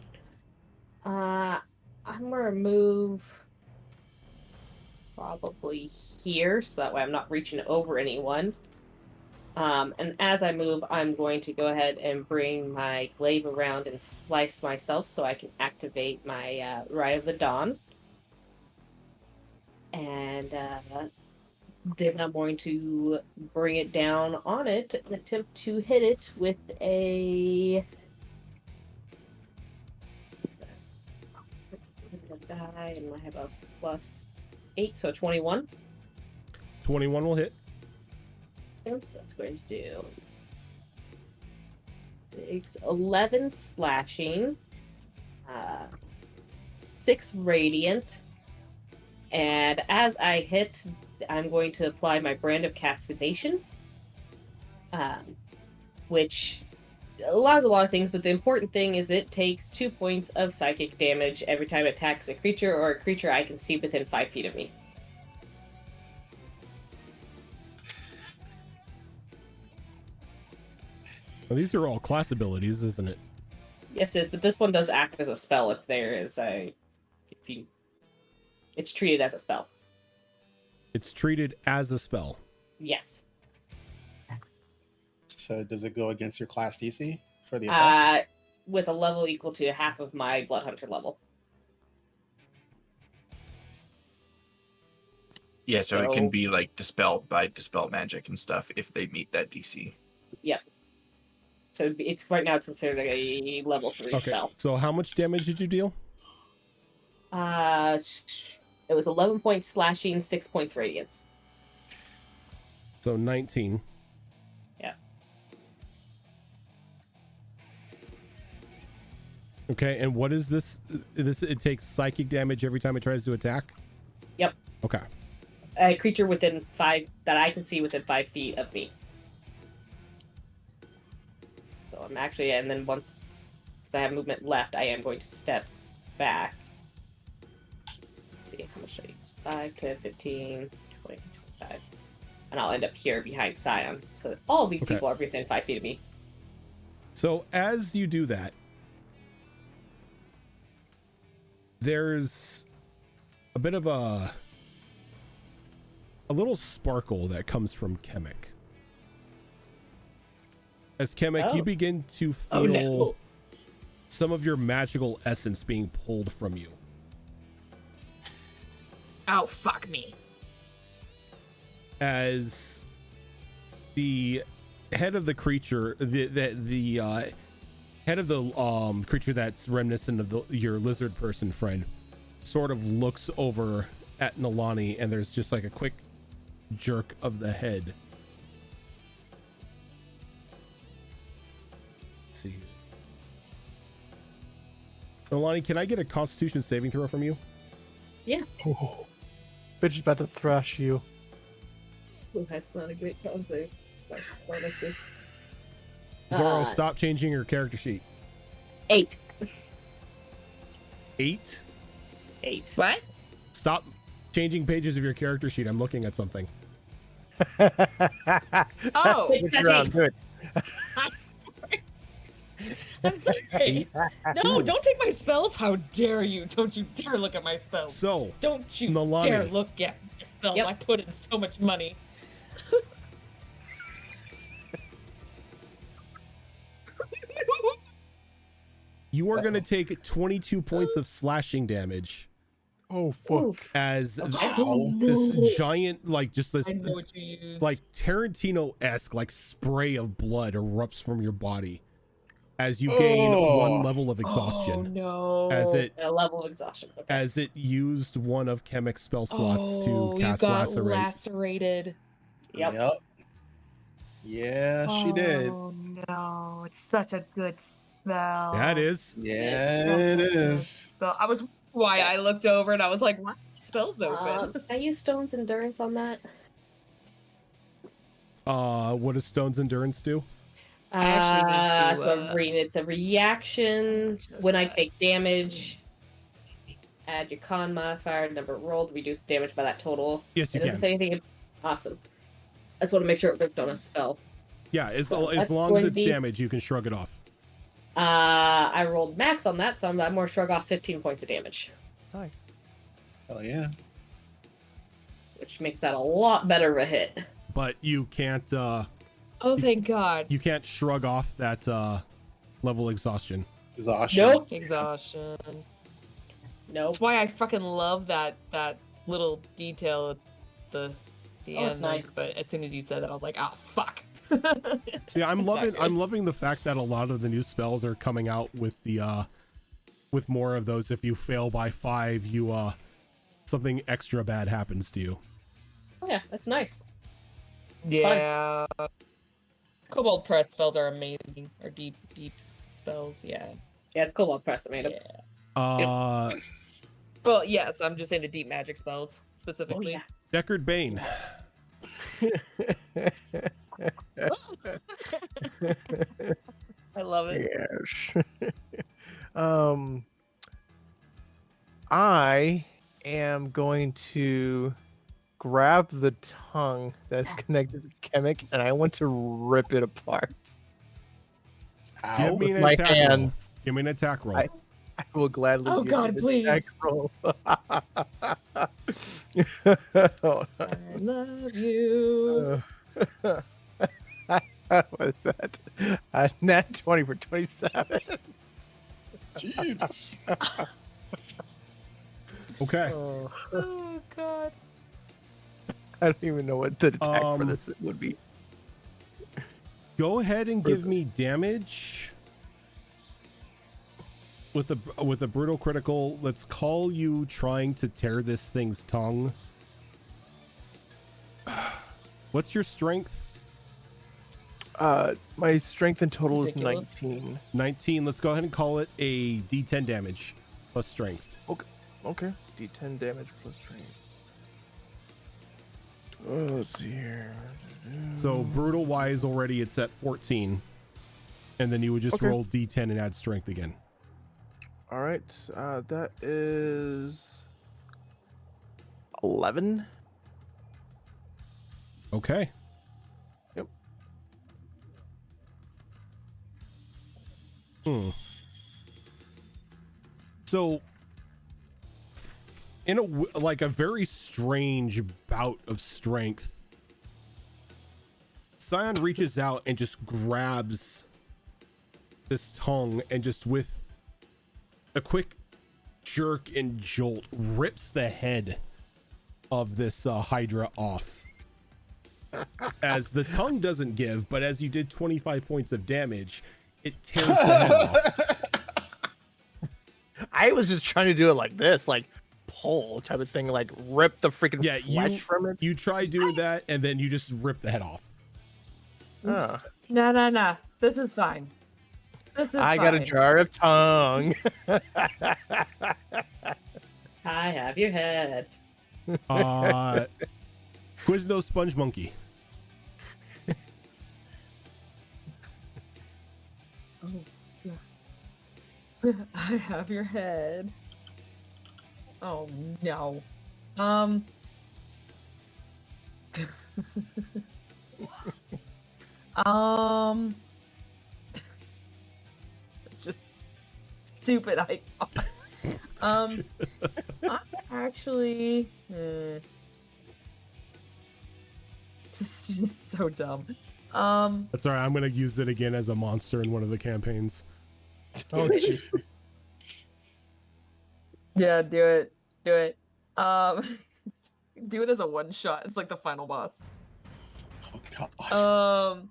I'm gonna move probably here, so that way I'm not reaching over anyone. And as I move, I'm going to go ahead and bring my glaive around and slice myself so I can activate my Rite of the Dawn. And then I'm going to bring it down on it and attempt to hit it with a... die, and I have a +8, so 21. 21 will hit. So that's going to do 11 slashing, 6 radiant, and as I hit, I'm going to apply my brand of castination, which allows a lot of things, but the important thing is it takes 2 points of psychic damage every time it attacks a creature or a creature I can see within 5 feet of me. Well, these are all class abilities, isn't it? Yes, it is, but this one does act as a spell if there is it's treated as a spell. It's treated as a spell. Yes. So does it go against your class DC for the attack? With a level equal to half of my Bloodhunter level. Yeah, so it can be like dispelled by dispel magic and stuff if they meet that DC. Yep. So it's right now it's considered a level 3 spell. So how much damage did you deal? It was 11 points slashing, 6 points radiance. So 19. Yeah. Okay, and what is this? It takes psychic damage every time it tries to attack? Yep. Okay. A creature within 5 that I can see within 5 feet of me. So I'm actually, and then once I have movement left, I am going to step back. Let's see, how much should I use? 5, 10, 15, 20, 25. And I'll end up here behind Scion. So all of these people are within 5 feet of me. So as you do that, there's a bit of a little sparkle that comes from Kemek. As Kemek, you begin to feel some of your magical essence being pulled from you. Oh, fuck me. As the head of the creature, the head of the creature that's reminiscent of your lizard person friend, sort of looks over at Nalani, and there's just like a quick jerk of the head. Let's see. Nalani, can I get a Constitution saving throw from you? Yeah. Oh, bitch is about to thrash you. Ooh, that's not a great con save. Honestly. Zoro, stop changing your character sheet. 8. 8? 8. What? Stop changing pages of your character sheet. I'm looking at something. Oh, Switch around, good. I'm sorry. No, don't take my spells. How dare you? Don't you dare look at my spells. So, don't you Nalani. dare look at my spells. Yep. I put in so much money. You are going to take 22 points of slashing damage. Oh, fuck. As no. this giant, like, just this, I know what you used. like, Tarantino-esque, like, spray of blood erupts from your body as you gain 1 level of exhaustion. Oh, no. As it, A level of exhaustion. Okay. as it used one of Kemek's spell slots Oh, to cast you got Lacerate. lacerated. Yep. Yeah, she did. Oh no, it's such a good spell. Yeah, it is. Yeah, Such it a good is. spell. I was why I looked over and I was like, "Why are the spells open?" Can I use Stone's Endurance on that? What does Stone's Endurance do? I actually need to, It's a reaction. just When I that. take damage, add your con modifier, number rolled, reduce damage by that total. Yes, you It doesn't can. say anything. Awesome. I just want to make sure it worked on a spell. Yeah, as So long that's as going to it's be- damage, you can shrug it off. I rolled max on that, so I'm more shrug off 15 points of damage, Nice. Hell yeah. which makes that a lot better of a hit. But you can't Oh, thank God. you can't shrug off that level exhaustion. Exhaustion. Nope. Exhaustion. Nope. That's why I fucking love that little detail at the Oh, it's end. nice. But as soon as you said that, I was like, oh fuck. See, I'm It's not loving good. the fact that a lot of the new spells are coming out with the with more of those. If you fail by 5, you something extra bad happens to you. Oh, yeah, that's nice. Yeah. Cobalt press spells are amazing. Or deep spells, yeah. Yeah, it's Cobalt Press that made him. Yeah. Well, yes, I'm just saying the deep magic spells specifically. Oh, Deckard Bane. I love it. Yes. I am going to grab the tongue that's connected to Chemic, and I want to rip it apart. Give me With an my attack roll. hands. Give me an attack roll. I will gladly Oh, give God, you an attack please. roll. I love you. What is that? Nat 20 for 27. Jesus. Okay. Oh God. I don't even know what the attack for Um, this would be. Go ahead and give me damage with a brutal critical. Let's call you trying to tear this thing's tongue. What's your strength? My strength in total Ridiculous. is 19. 19. Let's go ahead and call it a D10 damage plus strength. Okay. D10 damage plus strength. Oh, let's see here. So brutal wise already it's at 14. And then you would just Okay. roll D10 and add strength again. All right. That is 11. Okay. Yep. So in a very strange bout of strength, Scion reaches out and just grabs this tongue and just with a quick jerk and jolt rips the head of this Hydra off. As the tongue doesn't give, but as you did 25 points of damage, it tears the head off. I was just trying to do it like this, like pull type of thing, like rip the freaking Yeah, flesh from it. you try doing that and then you just rip the head off. Ah. No. This is fine. This is I fine. got a jar of tongue. I have your head. Quizno Sponge Monkey. I have your head. Oh no. Just stupid I I'm actually this is just so dumb. That's all right. I'm going to use it again as a monster in one of the campaigns. Oh, gee. Yeah, do it. Do it. Do it as a one shot. It's like the final boss. Oh god.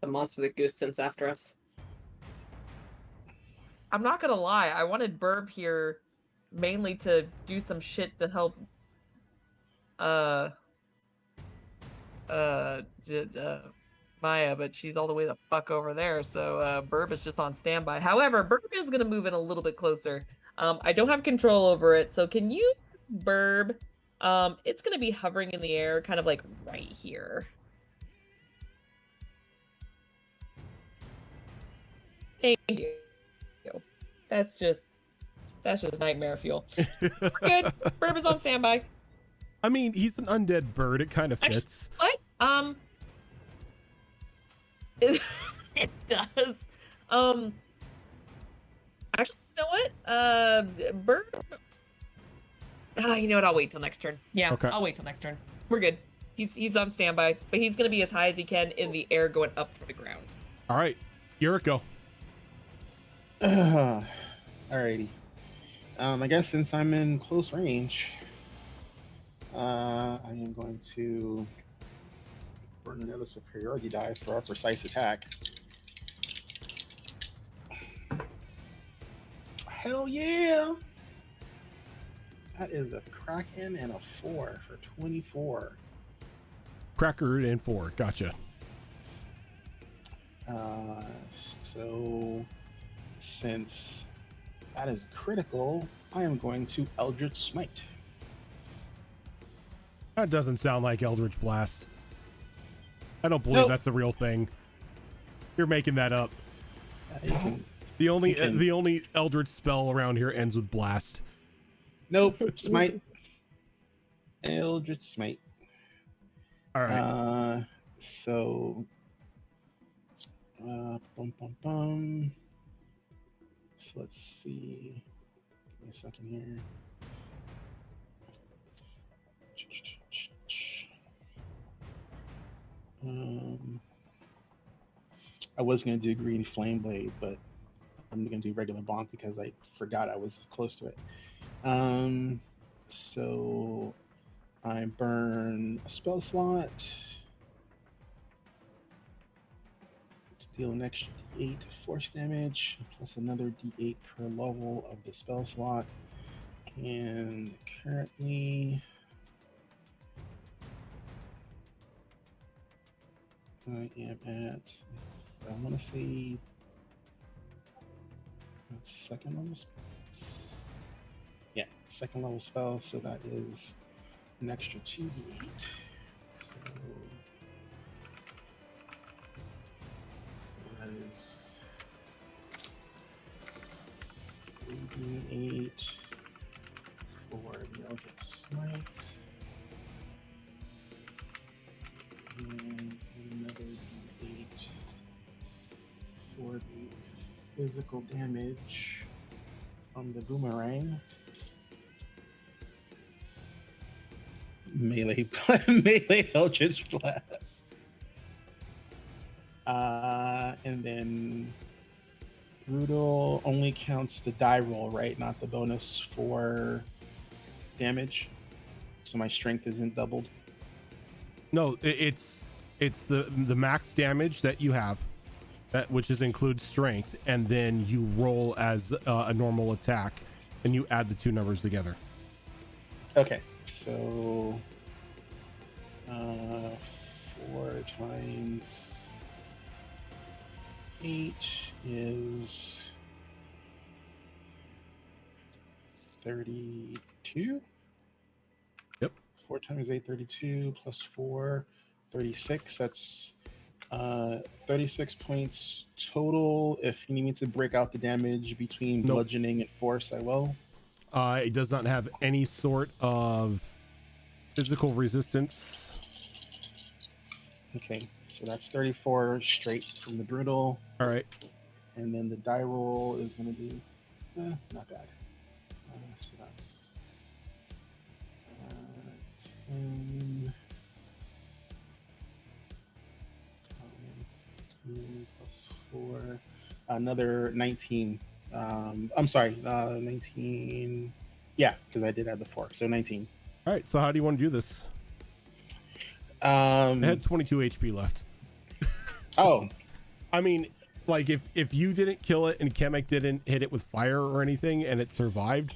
The monster that Goose sends after us. I'm not gonna lie, I wanted Burb here mainly to do some shit to help Maya, but she's all the way the fuck over there. So Burb is just on standby. However, Burb is gonna move in a little bit closer. I don't have control over it, so can you, Burb? It's gonna be hovering in the air, kind of like right here. Thank you. That's just nightmare fuel. We're good. Burb is on standby. I mean, he's an undead bird. It kind of fits. What? It does. Actually, you know what? Burb. You know what? I'll wait till next turn. Yeah, Okay. I'll wait till next turn. We're good. He's on standby, but he's gonna be as high as he can in the air, going up through the ground. All right, Yuriko. Alrighty. I guess since I'm in close range, I am going to burn another superiority die for our precise attack. Hell yeah! That is a Kraken and a 4 for 24. Cracker and 4. Gotcha. So since that is critical, I am going to Eldritch Smite. That doesn't sound like Eldritch Blast. I don't believe Nope. that's a real thing. You're making that up. You can- The only you can- the only Eldritch spell around here ends with blast. Nope, Smite. Eldritch Smite. All right. So bum bum bum. So let's see. Give me a second here. I was gonna do green flame blade, but I'm gonna do regular bonk because I forgot I was close to it. So I burn a spell slot. Let's deal an extra d8 force damage, plus another d8 per level of the spell slot. And currently, I am at, I want to say, that's second level spells. Yeah, second level spell, so that is an extra 2d8. So that is 3d8 for the Eldritch Smite. And another d8 for the physical damage from the boomerang. Melee Eldritch Blast. And then Brutal only counts the die roll, right? Not the bonus for damage. So my strength isn't doubled. No, it's the max damage that you have, which includes strength, and then you roll as a normal attack, and you add the two numbers together. Okay, so 4 times 8 is 32. Yep. 4 times 8, 32, plus 4, 36. That's 36 points total. If you need me to break out the damage between Nope. bludgeoning and force, I will. It does not have any sort of physical resistance. Okay, so that's 34 straight from the brutal. All right. And then the die roll is going to be not bad. So that's 10 plus 4, another 19. I'm sorry, 19. Yeah, because I did add the 4, so 19. All right. So how do you want to do this? I I had 22 HP left. Oh, I mean, like if you didn't kill it and Kemek didn't hit it with fire or anything and it survived,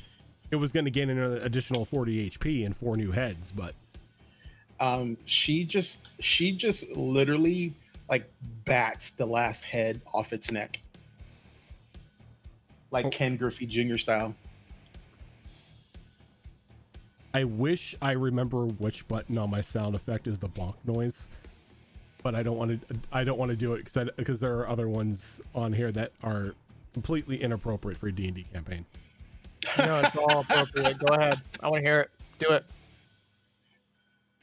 it was going to gain an additional 40 HP and 4 new heads. But she just literally like bats the last head off its neck, like Ken Griffey Jr. style. I wish I remember which button on my sound effect is the bonk noise, but I don't want to do it because there are other ones on here that are completely inappropriate for a D&D campaign. No, it's all appropriate. Go ahead. I want to hear it. Do it.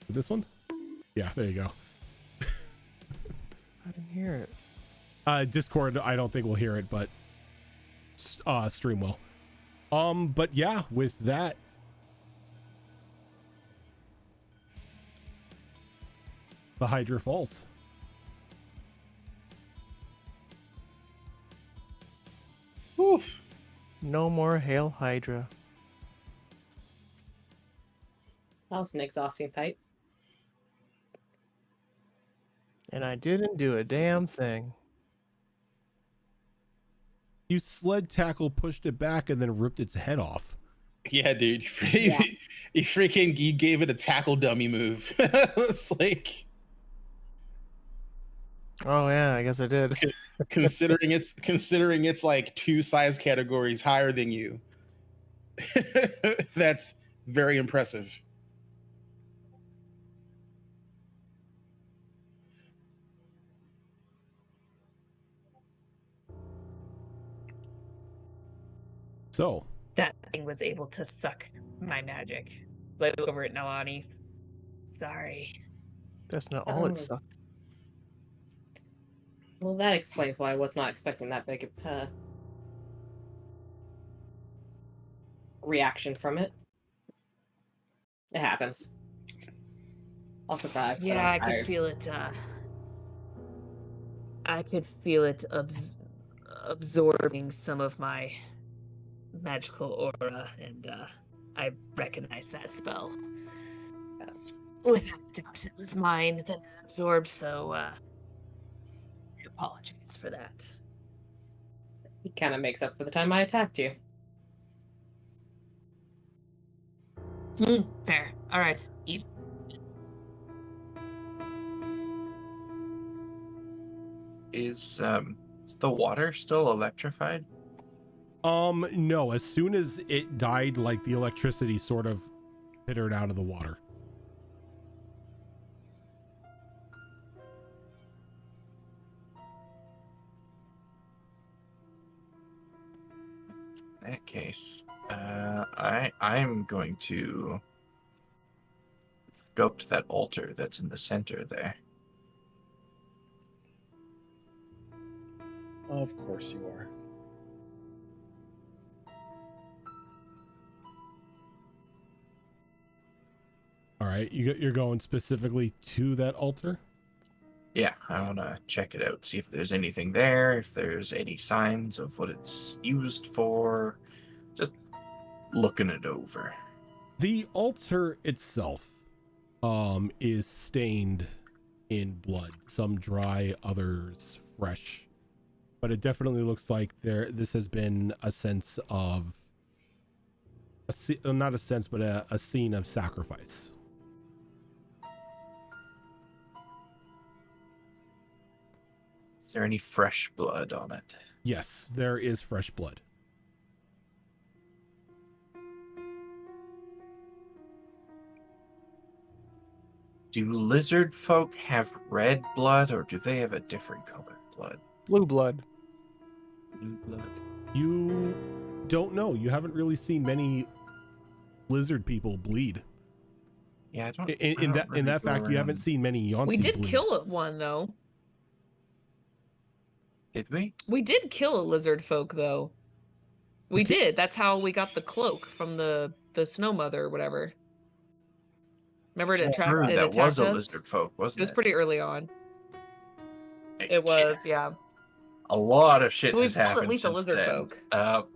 This one? Yeah, there you go. I didn't hear it. Discord, I don't think we'll hear it, but stream will. But yeah, with that, the Hydra falls. Oof. No more Hail Hydra. That was an exhausting fight. And I didn't do a damn thing. You sled tackle pushed it back and then ripped its head off. Yeah, dude. Yeah. You gave it a tackle dummy move. It's like, Oh yeah, I guess I did. considering it's like 2 size categories higher than you. That's very impressive. So, That thing was able to suck my magic. Look over at Nalani. Sorry. That's not all Oh. it sucked. Well, that explains why I was not expecting that big of reaction from it. It happens. I'll survive. but Yeah, I'm I could tired. feel it. I could feel it absorbing some of my magical aura, and I recognize that spell. Without doubt, it was mine that it absorbed, so I apologize for that. He kind of makes up for the time I attacked you. Fair. All right. Eat. Is the water still electrified? No, as soon as it died, like the electricity sort of pittered out of the water. In that case, I'm going to go up to that altar that's in the center there. Of course you are. All right, you're going specifically to that altar? Yeah, I want to check it out, see if there's anything there, if there's any signs of what it's used for. Just looking it over. The altar itself is stained in blood, some dry, others fresh. But it definitely looks like this has been a sense of not a sense, but a scene of sacrifice. Is there any fresh blood on it? Yes, there is fresh blood. Do lizard folk have red blood, or do they have a different color blood? Blue blood. Blue blood. You don't know. You haven't really seen many lizard people bleed. Yeah, I don't. In that fact, you haven't seen many Yonsei We did bleed. kill one though. Did we? We did kill a lizard folk though. We did. That's how we got the cloak from the snow mother or whatever. Remember it attacked True, that was a us? lizard folk, It wasn't was it? pretty early on. Like, It was, yeah. A lot of shit So we've has killed happened at least a since lizard then. folk.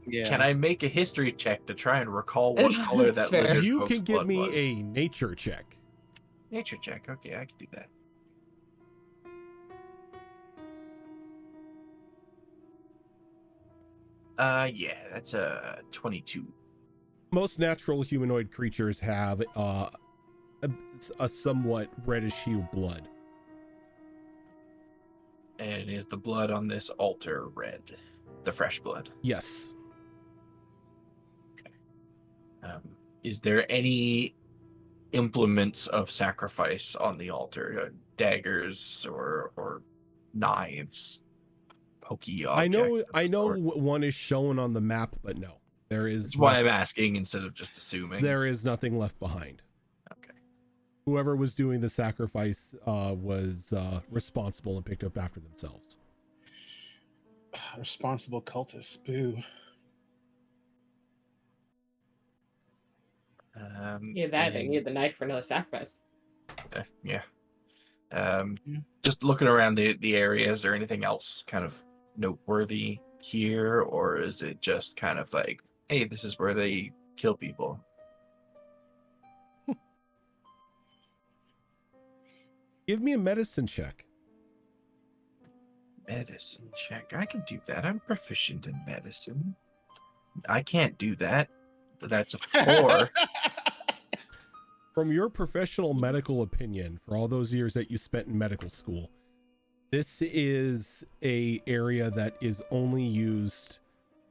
Yeah. Can I make a history check to try and recall what color That's that fair. lizard You folk's can give blood me was? a nature check. Nature check. Okay, I can do that. Yeah, that's a 22. Most natural humanoid creatures have a somewhat reddish hue blood. And is the blood on this altar red? The fresh blood. Yes. Is there any implements of sacrifice on the altar? Daggers or knives? Pokey objects? I know one is shown on the map, but no. There is That's why I'm asking instead of just assuming. There is nothing left behind. Okay. Whoever was doing the sacrifice was responsible and picked up after themselves. Responsible cultists. Boo. Yeah, that they need the knife for another sacrifice. Yeah. Just looking around the area, is there anything else kind of noteworthy here, or is it just kind of like, hey, this is where they kill people? Give me a medicine check. Medicine check. I can do that. I'm proficient in medicine. I can't do that. That's a 4. From your professional medical opinion, for all those years that you spent in medical school, this is a area that is only used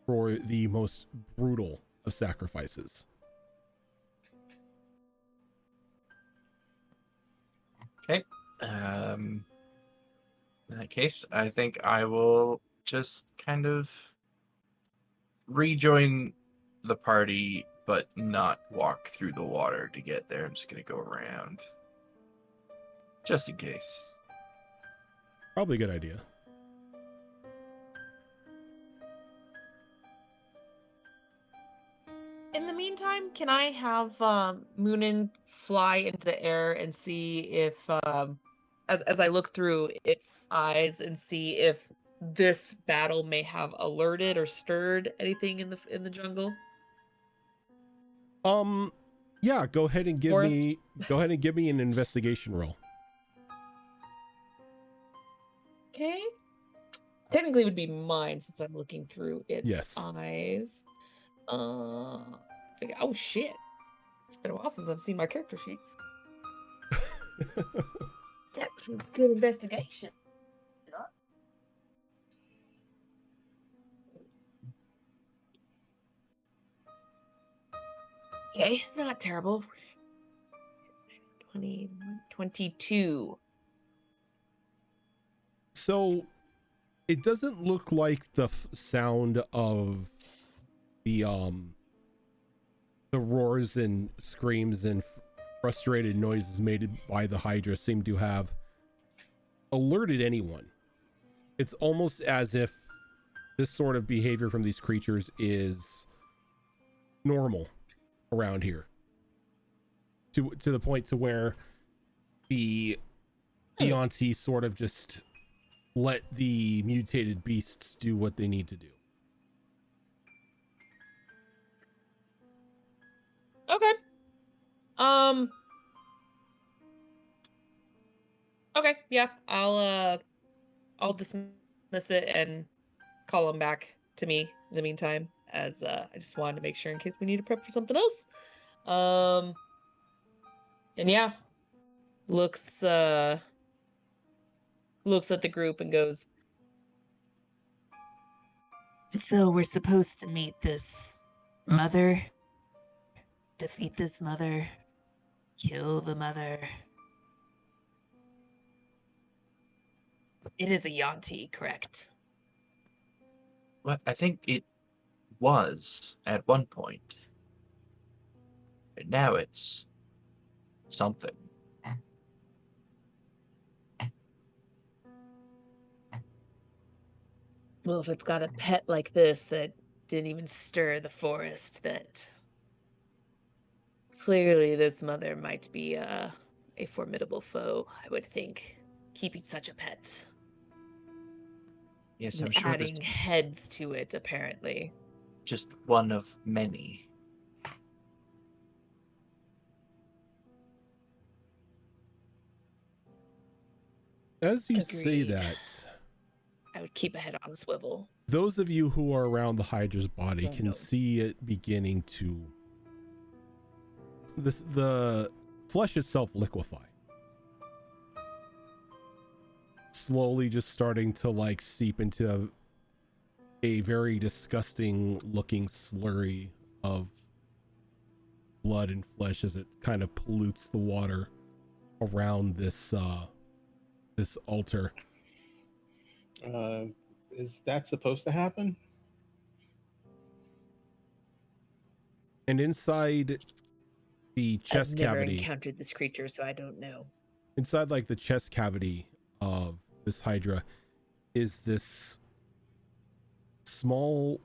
for the most brutal of sacrifices. Okay. In that case, I think I will just kind of rejoin the party, but not walk through the water to get there. I'm just going to go around. Just in case. Probably a good idea. In the meantime, can I have Moonin fly into the air and see if, as I look through its eyes and see if this battle may have alerted or stirred anything in the jungle? Yeah, go ahead and give me an investigation roll. Okay. Technically, it would be mine since I'm looking through its Yes. eyes. Oh shit! It's been a while since I've seen my character sheet. That's some good investigation. Okay, it's not terrible. 22. So it doesn't look like the sound of the roars and screams and frustrated noises made by the Hydra seem to have alerted anyone. It's almost as if this sort of behavior from these creatures is normal around here, to the point to where the auntie sort of just let the mutated beasts do what they need to do. Okay. Okay, yeah. I'll dismiss it and call him back to me in the meantime, as I just wanted to make sure in case we need to prep for something else. And yeah, looks at the group and goes, so we're supposed to meet this mother, defeat this mother, kill the mother. It is a Yanti, correct? Well, I think it was at one point. And now it's something. well, if it's got a pet like this that didn't even stir the forest, that clearly this mother might be a formidable foe, I would think, keeping such a pet. Yes, And I'm sure adding this heads to it, apparently. just one of many. As you say Agreed. that, I would keep a head on a swivel. those of you who are around the Hydra's body Oh, can no. see it beginning to the flesh itself liquefy. slowly just starting to like seep into a very disgusting looking slurry of blood and flesh as it kind of pollutes the water around this this altar. Is that supposed to happen? And inside the chest I've never cavity, encountered this creature, so I don't know. inside like the chest cavity of this Hydra is this small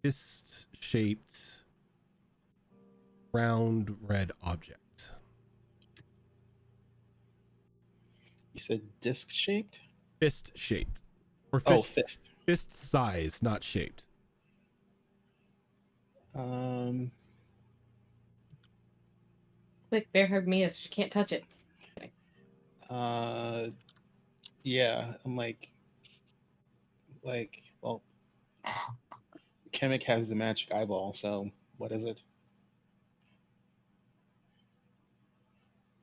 fist-shaped round red object. You said disc shaped? Fist-shaped. Or Oh, fist. Fist size, not shaped. Quick, bear hug Mia so she can't touch it. Yeah, I'm well, Kemek has the magic eyeball, so what is it?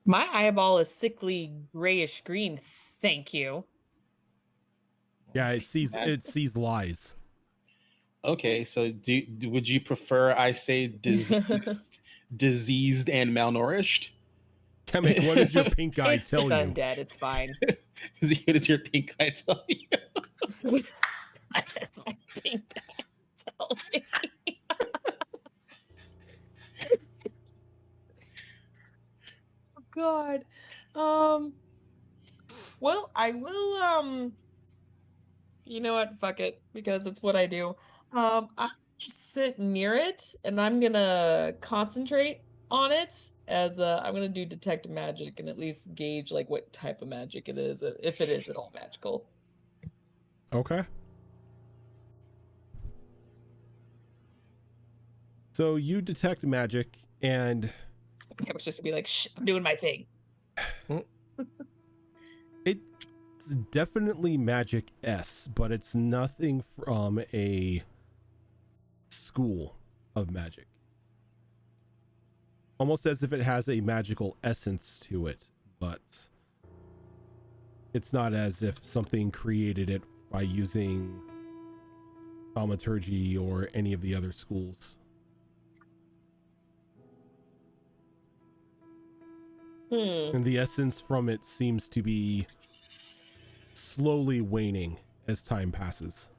My eyeball is sickly grayish green. Thank you. Yeah, it sees lies. Okay, so would you prefer I say diseased and malnourished? Kemek, what does your pink eye It's tell just you? undead. It's fine. What does your pink eye tell you? That's my pink eye tell me. Oh, God. Well, I will you know what? Fuck it, because it's what I do. I'm gonna sit near it and I'm gonna concentrate on it as I'm gonna do detect magic and at least gauge like what type of magic it is, if it is at all magical. Okay. So you detect magic, and I was just gonna be like, shh, I'm doing my thing. it's definitely magic S, but it's nothing from a school of magic. Almost as if it has a magical essence to it, but it's not as if something created it by using thaumaturgy or any of the other schools. And the essence from it seems to be slowly waning as time passes.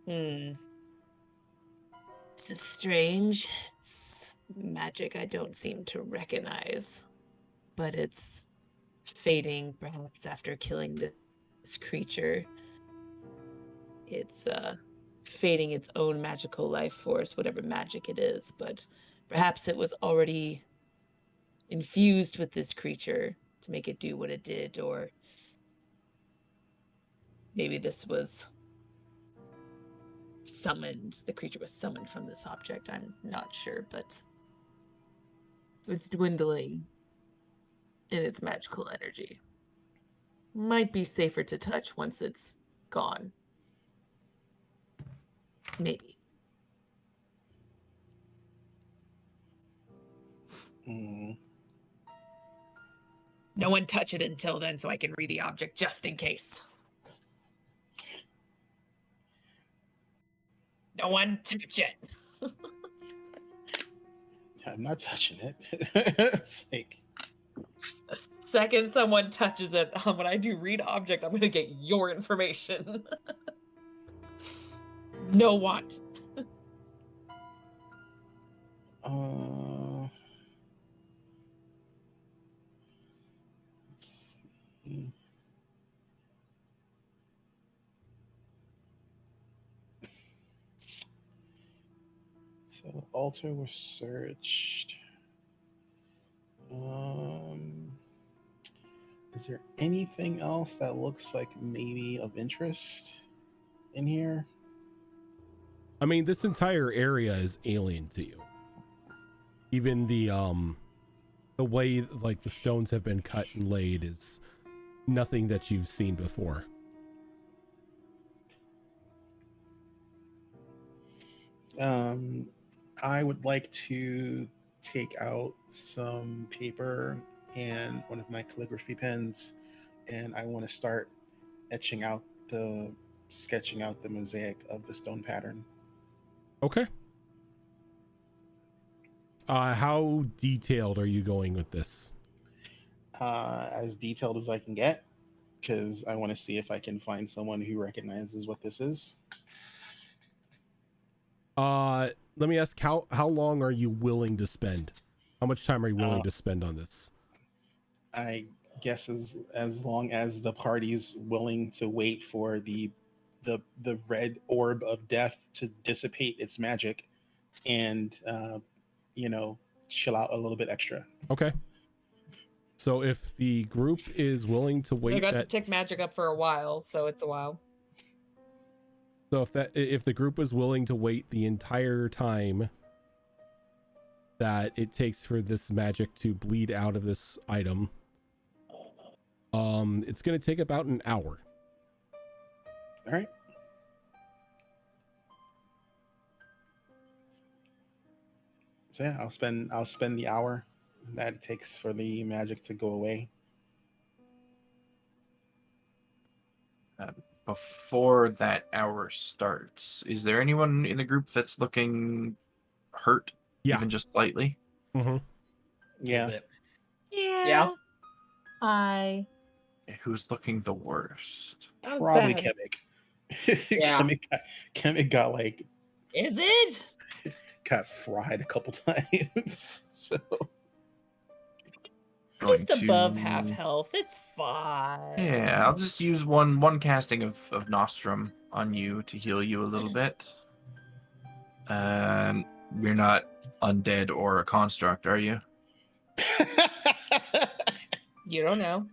This is strange. It's magic I don't seem to recognize, but it's fading perhaps after killing this creature. It's fading its own magical life force, whatever magic it is, but perhaps it was already infused with this creature to make it do what it did, or maybe this was summoned. The creature was summoned from this object. I'm not sure, but it's dwindling in its magical energy. Might be safer to touch once it's gone. Maybe. No one touch it until then so I can read the object just in case. No one touch it. I'm not touching it. It's like The second someone touches it, when I do read object, I'm gonna get your information. No want. let's see. So the altar was searched. Is there anything else that looks like maybe of interest in here? I mean, this entire area is alien to you. Even the way like the stones have been cut and laid is nothing that you've seen before. I would like to take out some paper and one of my calligraphy pens, and I want to start sketching out the mosaic of the stone pattern. Okay. How detailed are you going with this? As detailed as I can get, because I want to see if I can find someone who recognizes what this is. Let me ask, how long are you willing to spend? How much time are you willing to spend on this? I guess as long as the party's willing to wait for the red orb of death to dissipate its magic and chill out a little bit extra. Okay. So if the group is willing to I wait, got to tick magic up for a while, so it's a while. So if the group is willing to wait the entire time that it takes for this magic to bleed out of this item, it's going to take about an hour. All right. So yeah, I'll spend the hour that it takes for the magic to go away. Before that hour starts, is there anyone in the group that's looking hurt, even just slightly? Mm-hmm. Yeah. Yeah. Who's looking the worst? Probably Kemek. Yeah. Kemek got like. Is it? Got fried a couple times. So. Just above half health. It's fine. Yeah, I'll just use one casting of Nostrum on you to heal you a little bit. You're not undead or a construct, are you? You don't know.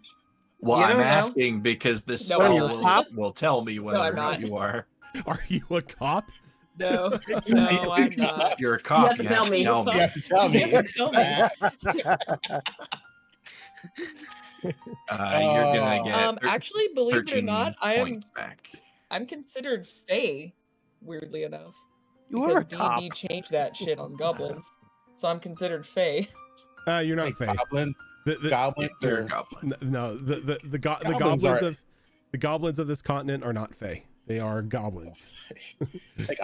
Well, I'm asking because this spell will tell me whether or not you are. Are you a cop? No, I'm not. If you're a cop, you have to tell me. You have to tell me. You have to tell me. You're gonna get actually, believe it or not, back. I'm considered Fey, weirdly enough. You are a because cop. D&D changed that shit on goblins, so I'm considered Fey. You're not like Fey. Goblins or no, the goblins of this continent are not Fey. They are goblins. Like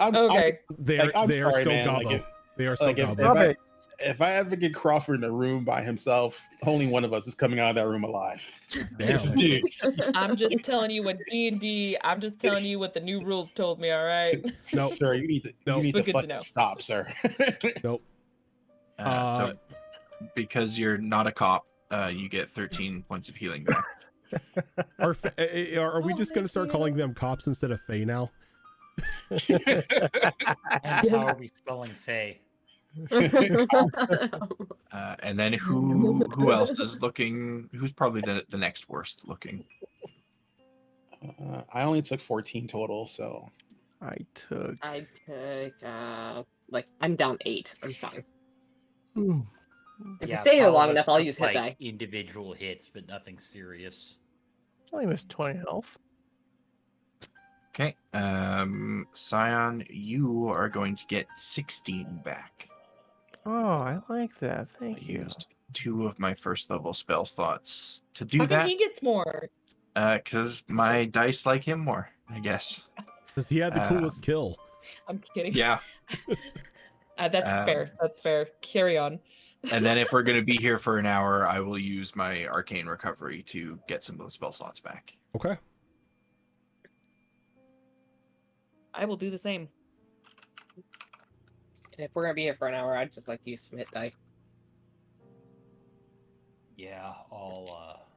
they are still gobbo. They are still gobbo. If I ever get Crawford in a room by himself, only one of us is coming out of that room alive. Damn. I'm just telling you what D&D. I'm just telling you what the new rules told me. All right. No, sir, you need to fucking stop, sir. Nope. So, because you're not a cop, you get 13 points of healing back. Are we just going to start calling them cops instead of Fey now? And how are we spelling Fey? And then who else is looking? Who's probably the next worst looking? I only took 14 total, so I took I'm down 8. I'm fine. If you Yeah, stay here long Paula's enough, I'll took, use hit die. individual hits, but nothing serious. I only missed 20 health. Okay, Scion, you are going to get 16 back. Oh, I like that. Thank you. Used 2 of my first level spell slots to do How that. come he gets more? Because my dice like him more, I guess. Because he had the coolest kill. I'm kidding. Yeah. That's fair. That's fair. Carry on. And then if we're going to be here for an hour, I will use my arcane recovery to get some of the spell slots back. Okay. I will do the same. And if we're gonna be here for an hour, I'd just like to use some hit die. Yeah, I'll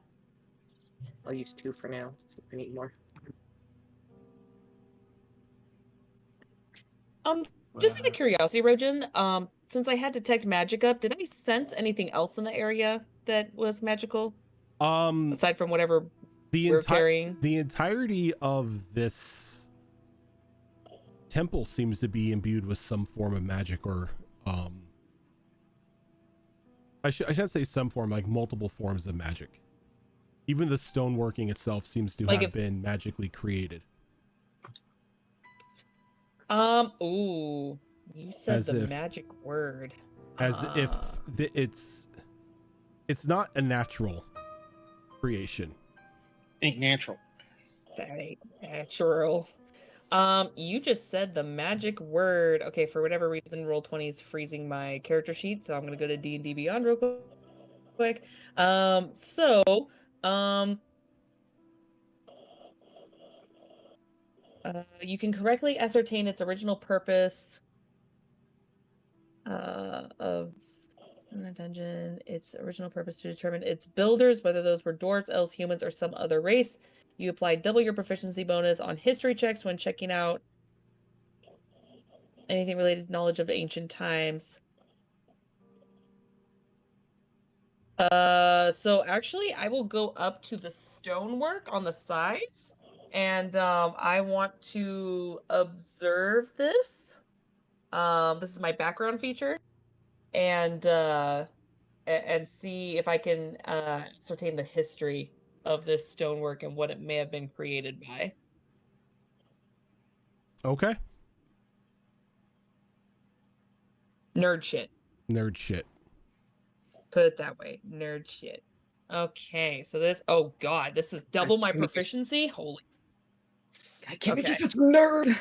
use 2 for now. See if I need more. Just out of curiosity, Rojan, since I had detect magic up, did I sense anything else in the area that was magical? Aside from whatever we're carrying? The entirety of this temple seems to be imbued with some form of magic, or I should say some form, like multiple forms of magic. Even the stoneworking itself seems to have been magically created. Ooh, you said the magic word. as if it's not a natural creation. Ain't natural. That ain't natural. You just said the magic word. Okay, for whatever reason, Roll20 is freezing my character sheet, so I'm gonna go to D&D Beyond real quick. You can correctly ascertain its original purpose of in the dungeon. Its original purpose to determine its builders, whether those were dwarves, elves, humans, or some other race. You apply double your proficiency bonus on history checks when checking out anything related to knowledge of ancient times. So actually I will go up to the stonework on the sides, and I want to observe this. This is my background feature, and see if I can ascertain the history of this stonework and what it may have been created by. Okay. Nerd shit. Nerd shit. Put it that way. Nerd shit. Okay, so this, oh god, this is double my proficiency? Holy. I can't make you such a nerd.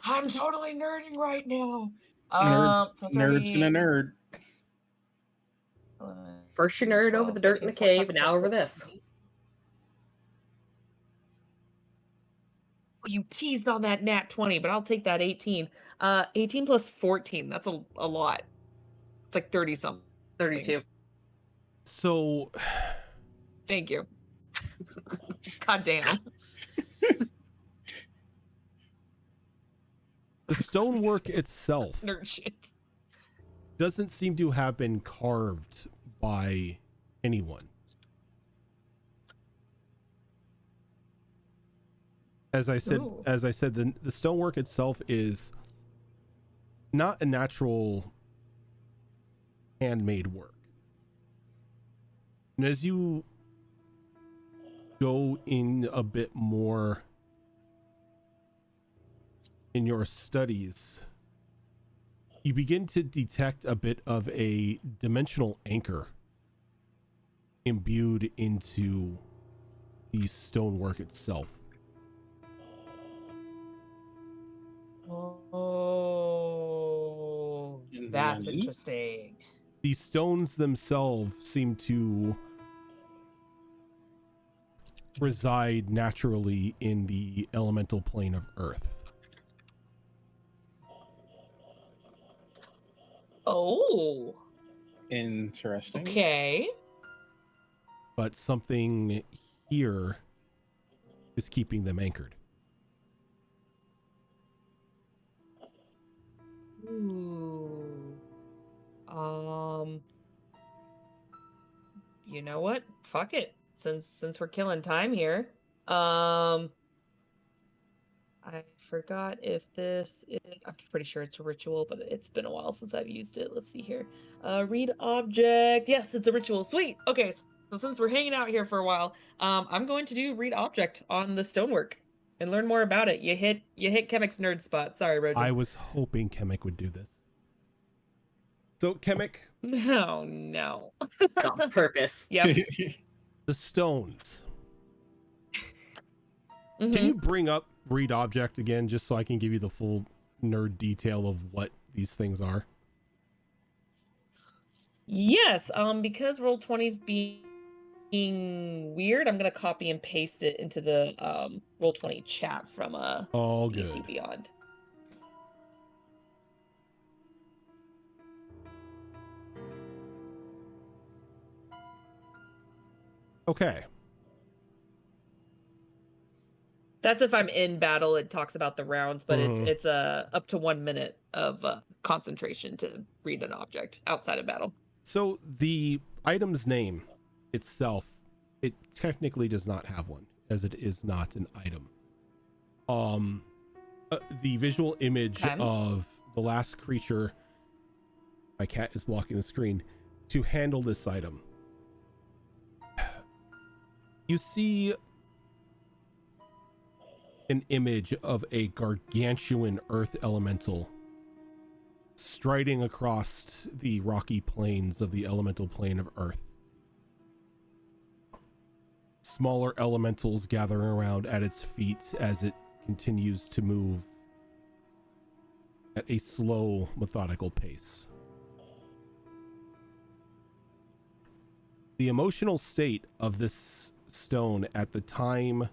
I'm totally nerding right now. Nerd's gonna nerd. First you nerd over the dirt in the cave, and now over this. You teased on that nat 20, but I'll take that 18. 18 plus 14, that's a lot. It's like 30 something. 32. So thank you. God damn. the stonework itself Nerd shit. doesn't seem to have been carved by anyone. As I said, the stonework itself is not a natural handmade work. And as you go in a bit more in your studies, you begin to detect a bit of a dimensional anchor imbued into the stonework itself. Oh, that's interesting. The stones themselves seem to reside naturally in the elemental plane of Earth. Oh. Interesting. Okay. But something here is keeping them anchored. Ooh. You know what? Fuck it. Since we're killing time here. I forgot if this is, I'm pretty sure it's a ritual, but it's been a while since I've used it. Let's see here. Read object. Yes, it's a ritual. Sweet. Okay, so since we're hanging out here for a while, I'm going to do read object on the stonework and learn more about it. You hit Chemic's nerd spot. Sorry, Roger. I was hoping Chemic would do this. So Chemic. Oh no. It's on purpose. Yep. The stones. Can you bring up read object again, just so I can give you the full nerd detail of what these things are? Yes, because Roll20's being weird, I'm gonna copy and paste it into the Roll20 chat from all D&D good Beyond. Okay. That's if I'm in battle. It talks about the rounds, but it's up to 1 minute of concentration to read an object outside of battle. So the item's name itself, it technically does not have one, as it is not an item. The visual image of the last creature, my cat is blocking the screen, to handle this item. You see an image of a gargantuan earth elemental striding across the rocky plains of the elemental plane of Earth. Smaller elementals gathering around at its feet as it continues to move at a slow, methodical pace. The emotional state of this stone at the time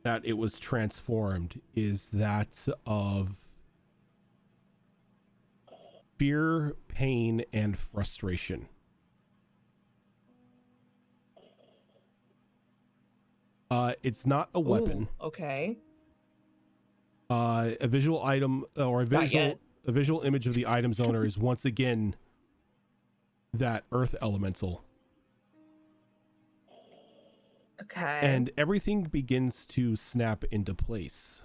that it was transformed is that of fear, pain, and frustration. It's not a weapon. Ooh, okay. A visual item or a visual image of the item's owner is once again that earth elemental. Okay. And everything begins to snap into place.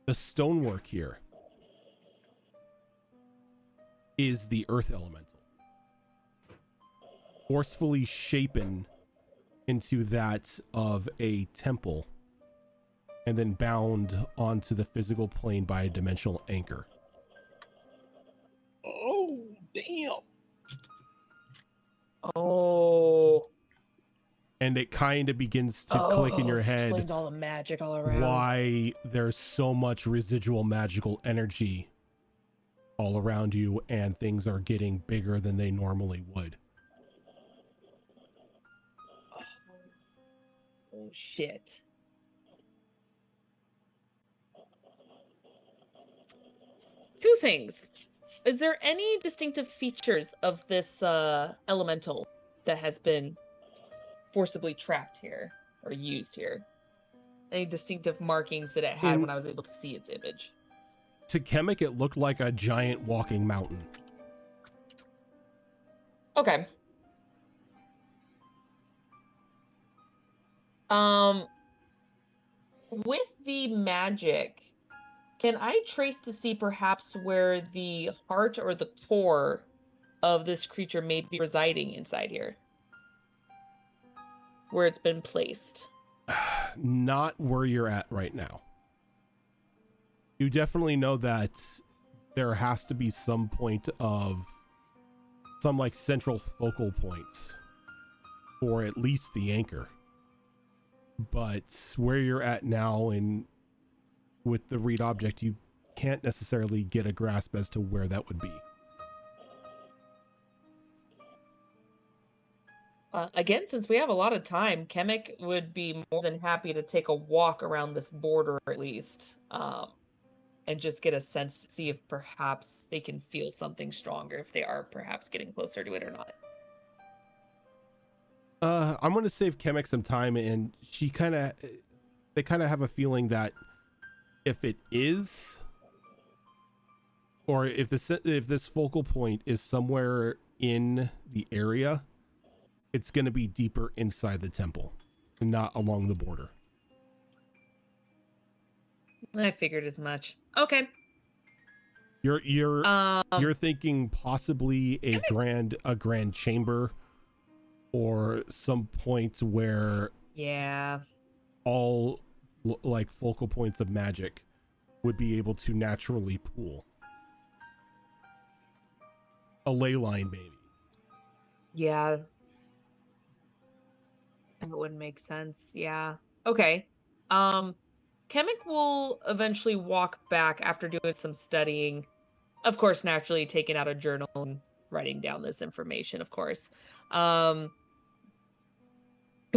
The stonework here is the earth elemental, forcefully shapen into that of a temple and then bound onto the physical plane by a dimensional anchor. Oh, damn. Oh. And it kind of begins to click in your head Explains all the magic all around. why there's so much residual magical energy all around you and things are getting bigger than they normally would. Oh, shit. Two things. Is there any distinctive features of this elemental that has been forcibly trapped here or used here? Any distinctive markings that it had when I was able to see its image? To Kemek, it looked like a giant walking mountain. Okay. With the magic, can I trace to see perhaps where the heart or the core of this creature may be residing inside here? Where it's been placed? Not where you're at right now. You definitely know that there has to be some point of some like central focal points or at least the anchor. But where you're at now and with the read object, you can't necessarily get a grasp as to where that would be. Again, since we have a lot of time, Kemek would be more than happy to take a walk around this border at least, and just get a sense to see if perhaps they can feel something stronger, if they are perhaps getting closer to it or not. I'm going to save Kemek some time, and they kind of have a feeling that if it is, or if this focal point is somewhere in the area, it's going to be deeper inside the temple, not along the border. I figured as much. Okay. You're thinking possibly a grand chamber, or some point where all like focal points of magic would be able to naturally pool. A ley line, maybe. Yeah. That would make sense. Yeah. Okay. Kemek will eventually walk back after doing some studying. Of course, naturally taking out a journal and writing down this information, of course.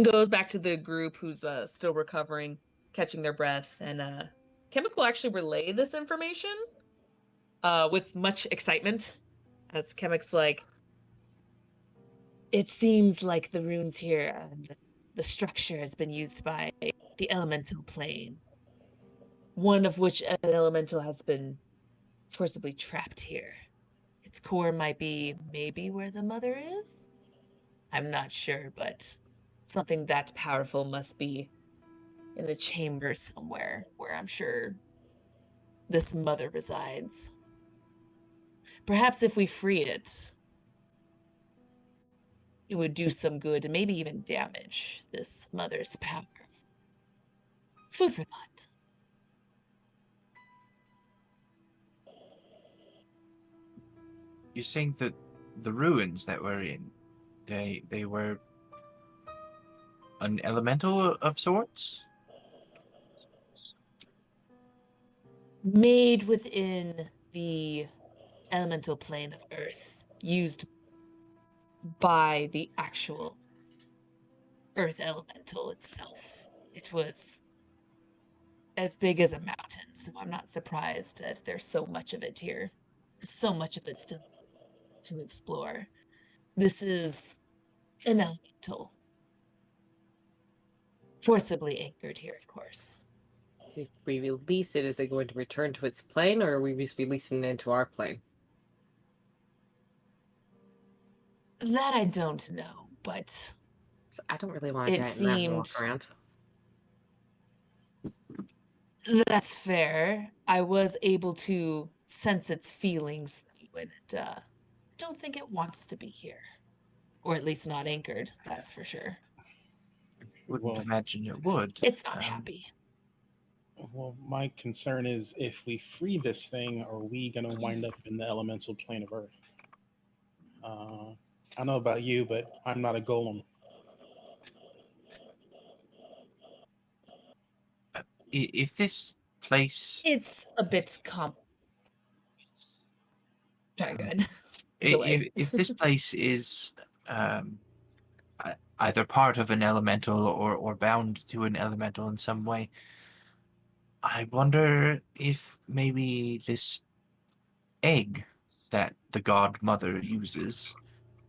Goes back to the group who's still recovering, catching their breath, and Kemek will actually relay this information with much excitement, as Kemek's like, It seems like the runes here and the structure has been used by the elemental plane, one of which an elemental has been forcibly trapped here. Its core might be maybe where the mother is? I'm not sure, but something that powerful must be in the chamber somewhere where I'm sure this mother resides. Perhaps if we free it, it would do some good and maybe even damage this mother's power. Food for thought. you're saying that the ruins that we're in, they were an elemental of sorts? Made within the elemental plane of Earth, used by the actual Earth elemental itself. It was as big as a mountain, so I'm not surprised that there's so much of it here. So much of it still to explore. This is an elemental. Forcibly anchored here, of course. If we release it, is it going to return to its plane, or are we just releasing it into our plane? That I don't know, but I don't really want a it giant rat to walk seemed around. that's fair. I was able to sense its feelings when it I don't think it wants to be here. Or at least not anchored, that's for sure. Wouldn't Well, imagine it would. It's not happy. well, my concern is if we free this thing, are we going to wind up in the elemental plane of Earth? I don't know about you, but I'm not a golem. If this place, It's a bit Sorry, good. Delay. if this place is either part of an elemental or bound to an elemental in some way, I wonder if maybe this egg that the god mother uses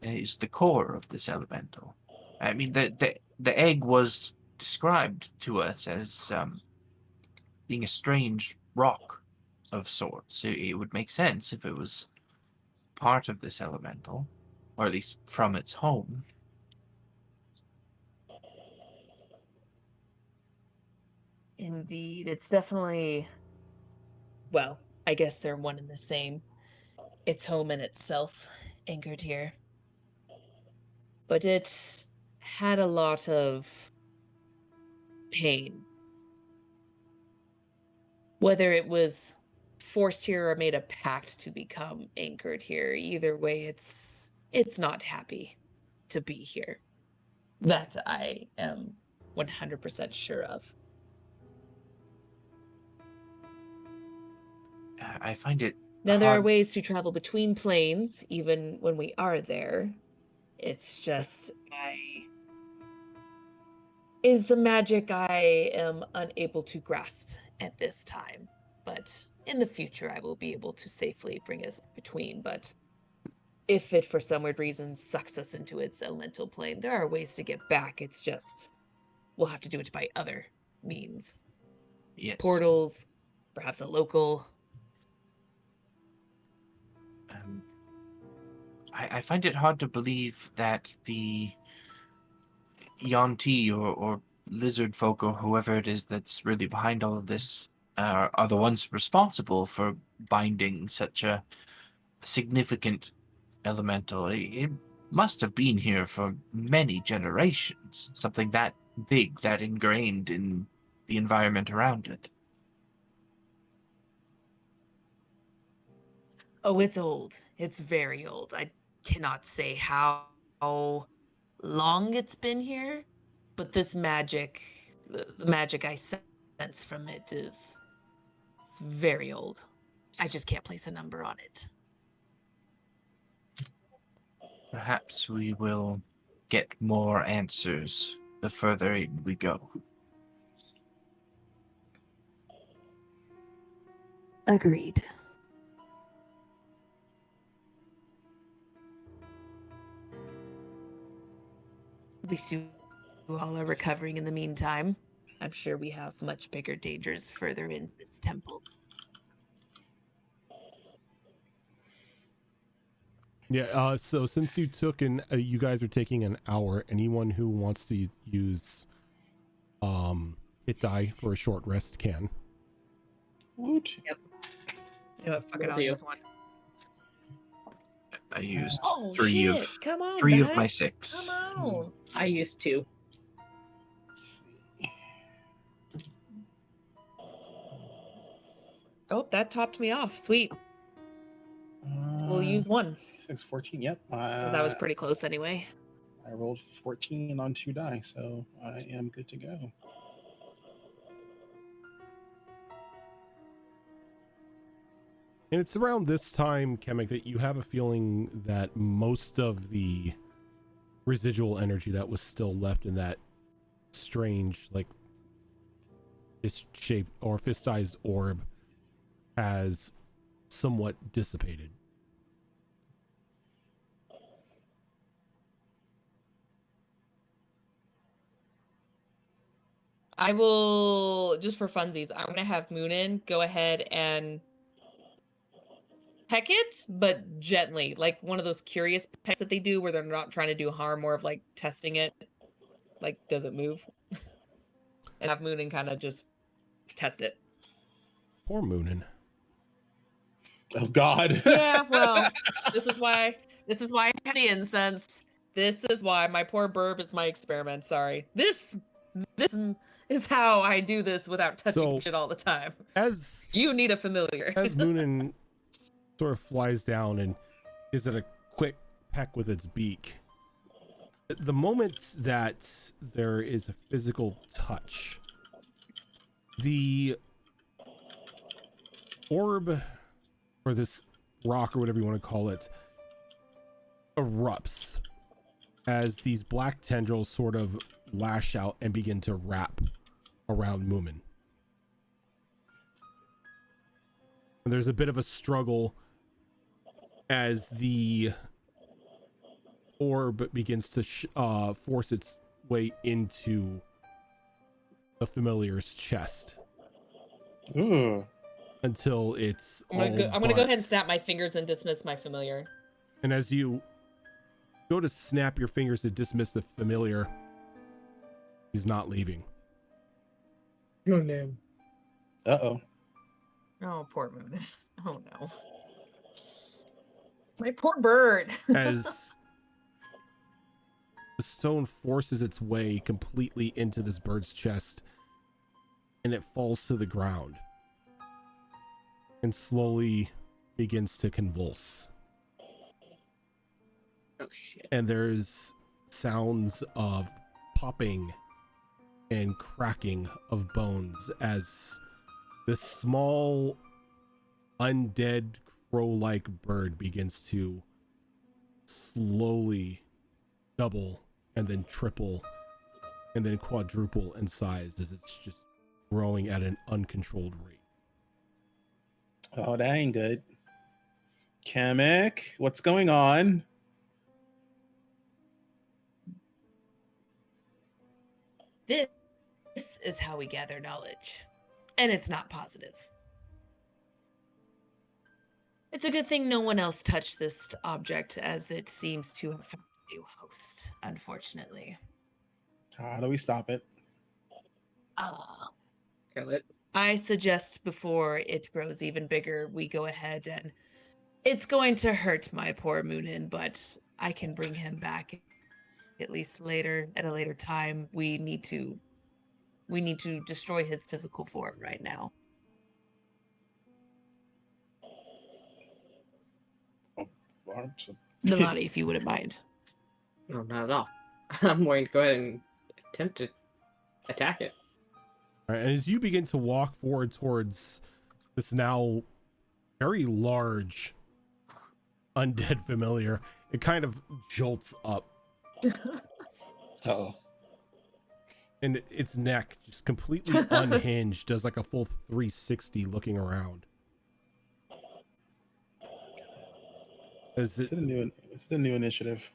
is the core of this elemental. I mean, the egg was described to us as being a strange rock of sorts. It would make sense if it was part of this elemental, or at least from its home. Indeed, it's definitely, well, I guess they're one and the same. It's home in itself, anchored here. But it had a lot of pain. Whether it was forced here or made a pact to become anchored here, either way, it's not happy to be here. That I am 100% sure of. I find it Now, there are hard. ways to travel between planes, even when we are there. It's just, is a magic I am unable to grasp at this time. But in the future, I will be able to safely bring us between. But if it, for some weird reason, sucks us into its elemental plane, there are ways to get back. It's just, we'll have to do it by other means. Yes. Portals, perhaps a local. I find it hard to believe that the Yanti or lizard folk or whoever it is that's really behind all of this are the ones responsible for binding such a significant elemental. It must have been here for many generations, something that big, that ingrained in the environment around it. Oh, it's old. It's very old. I cannot say how long it's been here, but this magic, the magic I sense from it is it's very old. I just can't place a number on it. Perhaps we will get more answers the further in we go. Agreed. At least you all are recovering in the meantime. I'm sure we have much bigger dangers further in this temple. Yeah. So since you took you guys are taking an hour. Anyone who wants to use hit die for a short rest can. Woot. Yep. You know what? Fuck it, I'll Will do. use one. I used Oh, three shit. Come on, of my back. 6. Come on. I used 2. Oh, that topped me off. Sweet. will use 1 6, 14. Yep. since I was pretty close anyway. I rolled 14 on 2 die, so I am good to go. And it's around this time, Kemek, that you have a feeling that most of the residual energy that was still left in that strange, like, fist-shaped or fist-sized orb has somewhat dissipated. I will, just for funsies, I'm going to have Moonin go ahead and peck it, but gently, like one of those curious pecks that they do where they're not trying to do harm, more of like testing it. Like, does it move? And have Moonin kind of just test it. Poor Moonin. Oh, God. Yeah, well, this is why I have the incense. This is why my poor burb is my experiment. Sorry. This is how I do this without touching shit all the time. As you need a familiar. As Moonin sort of flies down and gives it a quick peck with its beak, the moment that there is a physical touch, the orb, or this rock, or whatever you want to call it, erupts as these black tendrils sort of lash out and begin to wrap around Moomin. And there's a bit of a struggle as the orb begins to force its way into the familiar's chest. Ooh. Until it's I'm gonna go ahead and snap my fingers and dismiss my familiar. And as you go to snap your fingers to dismiss the familiar, he's not leaving. Oh no. Uh-oh. Oh, poor Moon. Oh no. My poor bird. As the stone forces its way completely into this bird's chest, and it falls to the ground and slowly begins to convulse. Oh shit. And there's sounds of popping and cracking of bones as this small undead crow-like bird begins to slowly double and then triple and then quadruple in size as it's just growing at an uncontrolled rate. Oh, that ain't good. Kamek, what's going on? This is how we gather knowledge, and it's not positive. It's a good thing no one else touched this object, as it seems to have found a new host, unfortunately. How do we stop it? Kill it. I suggest before it grows even bigger, we go ahead and it's going to hurt my poor Moonin, but I can bring him back at least later, at a later time. We need to destroy his physical form right now. Nalani, if you wouldn't mind. No, not at all. I'm going to go ahead and attempt to attack it. All right, and as you begin to walk forward towards this now very large undead familiar, it kind of jolts up. Oh. And its neck just completely unhinged, does like a full 360 looking around. As It's the new initiative.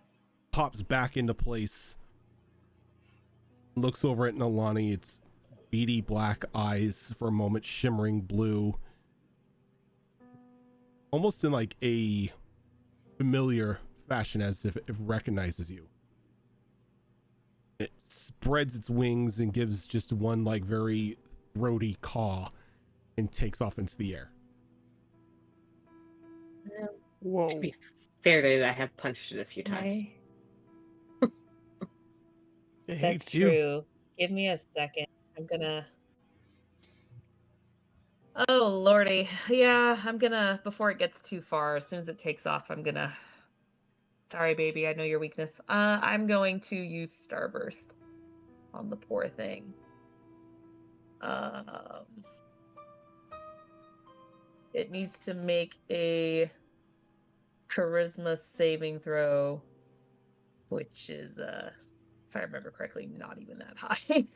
Pops back into place, looks over at Nalani, its beady black eyes for a moment shimmering blue, almost in like a familiar fashion, as if it recognizes you. It spreads its wings and gives just one like very throaty caw and takes off into the air. Whoa. To be fair to it, I have punched it a few times. That's true. Give me a second. I'm gonna Oh lordy, yeah. I'm gonna before it gets too far. As soon as it takes off, I'm gonna. Sorry, baby. I know your weakness. I'm going to use Starburst on the poor thing. It needs to make a charisma saving throw, which is, if I remember correctly, not even that high.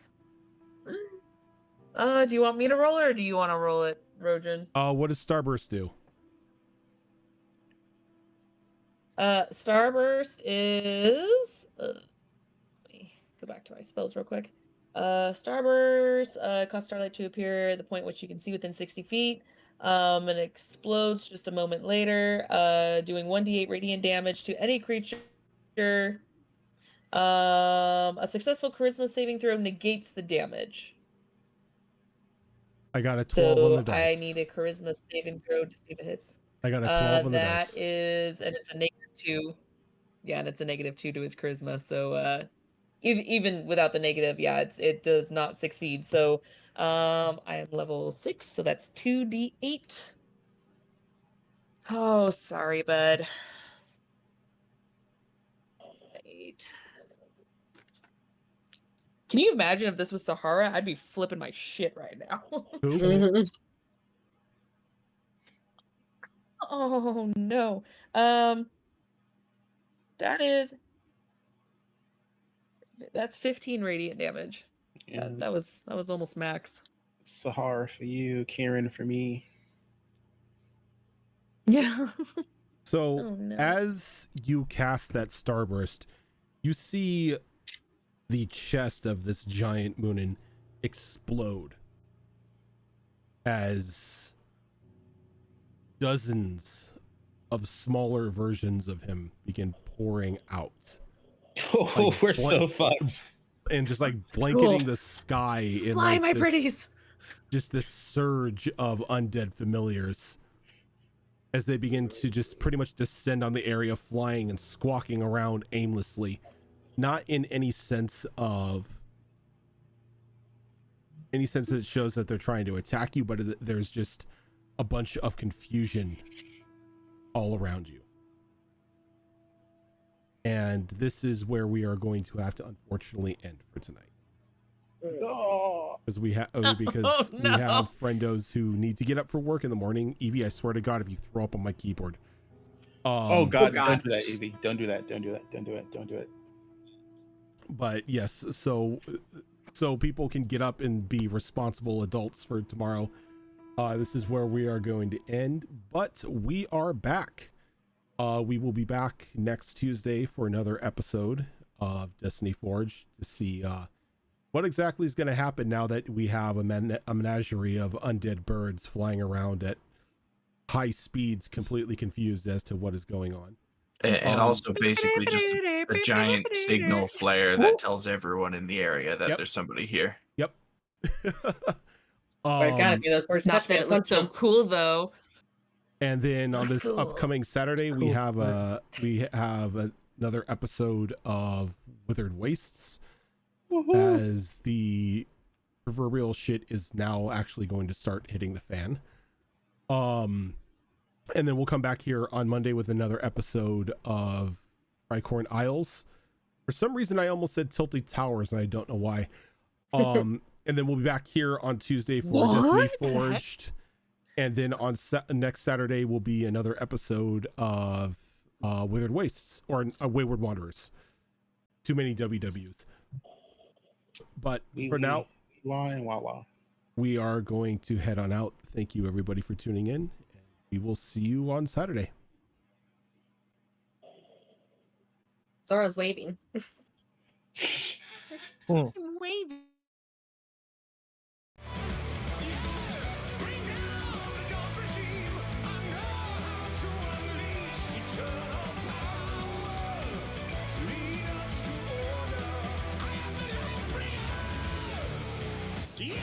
Do you want me to roll it, or do you want to roll it, Rojan? What does Starburst do? Starburst is. Let me go back to my spells real quick. Starburst cause starlight to appear at the point which you can see within 60 feet. And it explodes just a moment later, doing 1d8 radiant damage to any creature. A successful charisma saving throw negates the damage. I got a 12 on the dice. I need a charisma saving throw to see if it hits. I got a 12 on the dice. That is, and it's a -2. Yeah, and it's a -2 to his charisma. So even without the negative, yeah, it does not succeed. So I am level 6, so that's 2d8. Oh, sorry, bud. 8. Can you imagine if this was Sahara? I'd be flipping my shit right now. Oh no. That's 15 radiant damage. Yeah, that was almost max. Sahara for you, Karen for me. Yeah. So Oh, no. as you cast that Starburst, you see the chest of this giant Moonin explode as dozens of smaller versions of him begin pouring out. Oh, Like, we're so fucked. And just like blanketing the sky in Fly, like my this, pretties. just this surge of undead familiars as they begin to just pretty much descend on the area, flying and squawking around aimlessly, not in any sense that it shows that they're trying to attack you, but there's just a bunch of confusion all around you. And this is where we are going to have to unfortunately end for tonight. Because we have we have friendos who need to get up for work in the morning. Evie, I swear to God, if you throw up on my keyboard. Oh God, don't do that, Evie. Don't do that. Don't do that. Don't do it. Don't do it. But yes, so people can get up and be responsible adults for tomorrow. This is where we are going to end, but we are back. We will be back next Tuesday for another episode of Destiny Forge to see what exactly is going to happen now that we have a menagerie of undead birds flying around at high speeds, completely confused as to what is going on. And also basically just a giant signal flare that tells everyone in the area that there's somebody here. Yep. Gotta be those birds. Not that it looks so cool though. And then on That's this cool. upcoming Saturday, we have another episode of Withered Wastes, as the proverbial shit is now actually going to start hitting the fan. And then we'll come back here on Monday with another episode of Tricorn Isles. For some reason, I almost said Tilted Towers, and I don't know why. And then we'll be back here on Tuesday for Destiny Forged. And then on next Saturday will be another episode of Withered Wastes, or Wayward Wanderers. Too many WWs. But for now, we are going to head on out. Thank you, everybody, for tuning in. We will see you on Saturday. Zora's waving. Waving. Yeah!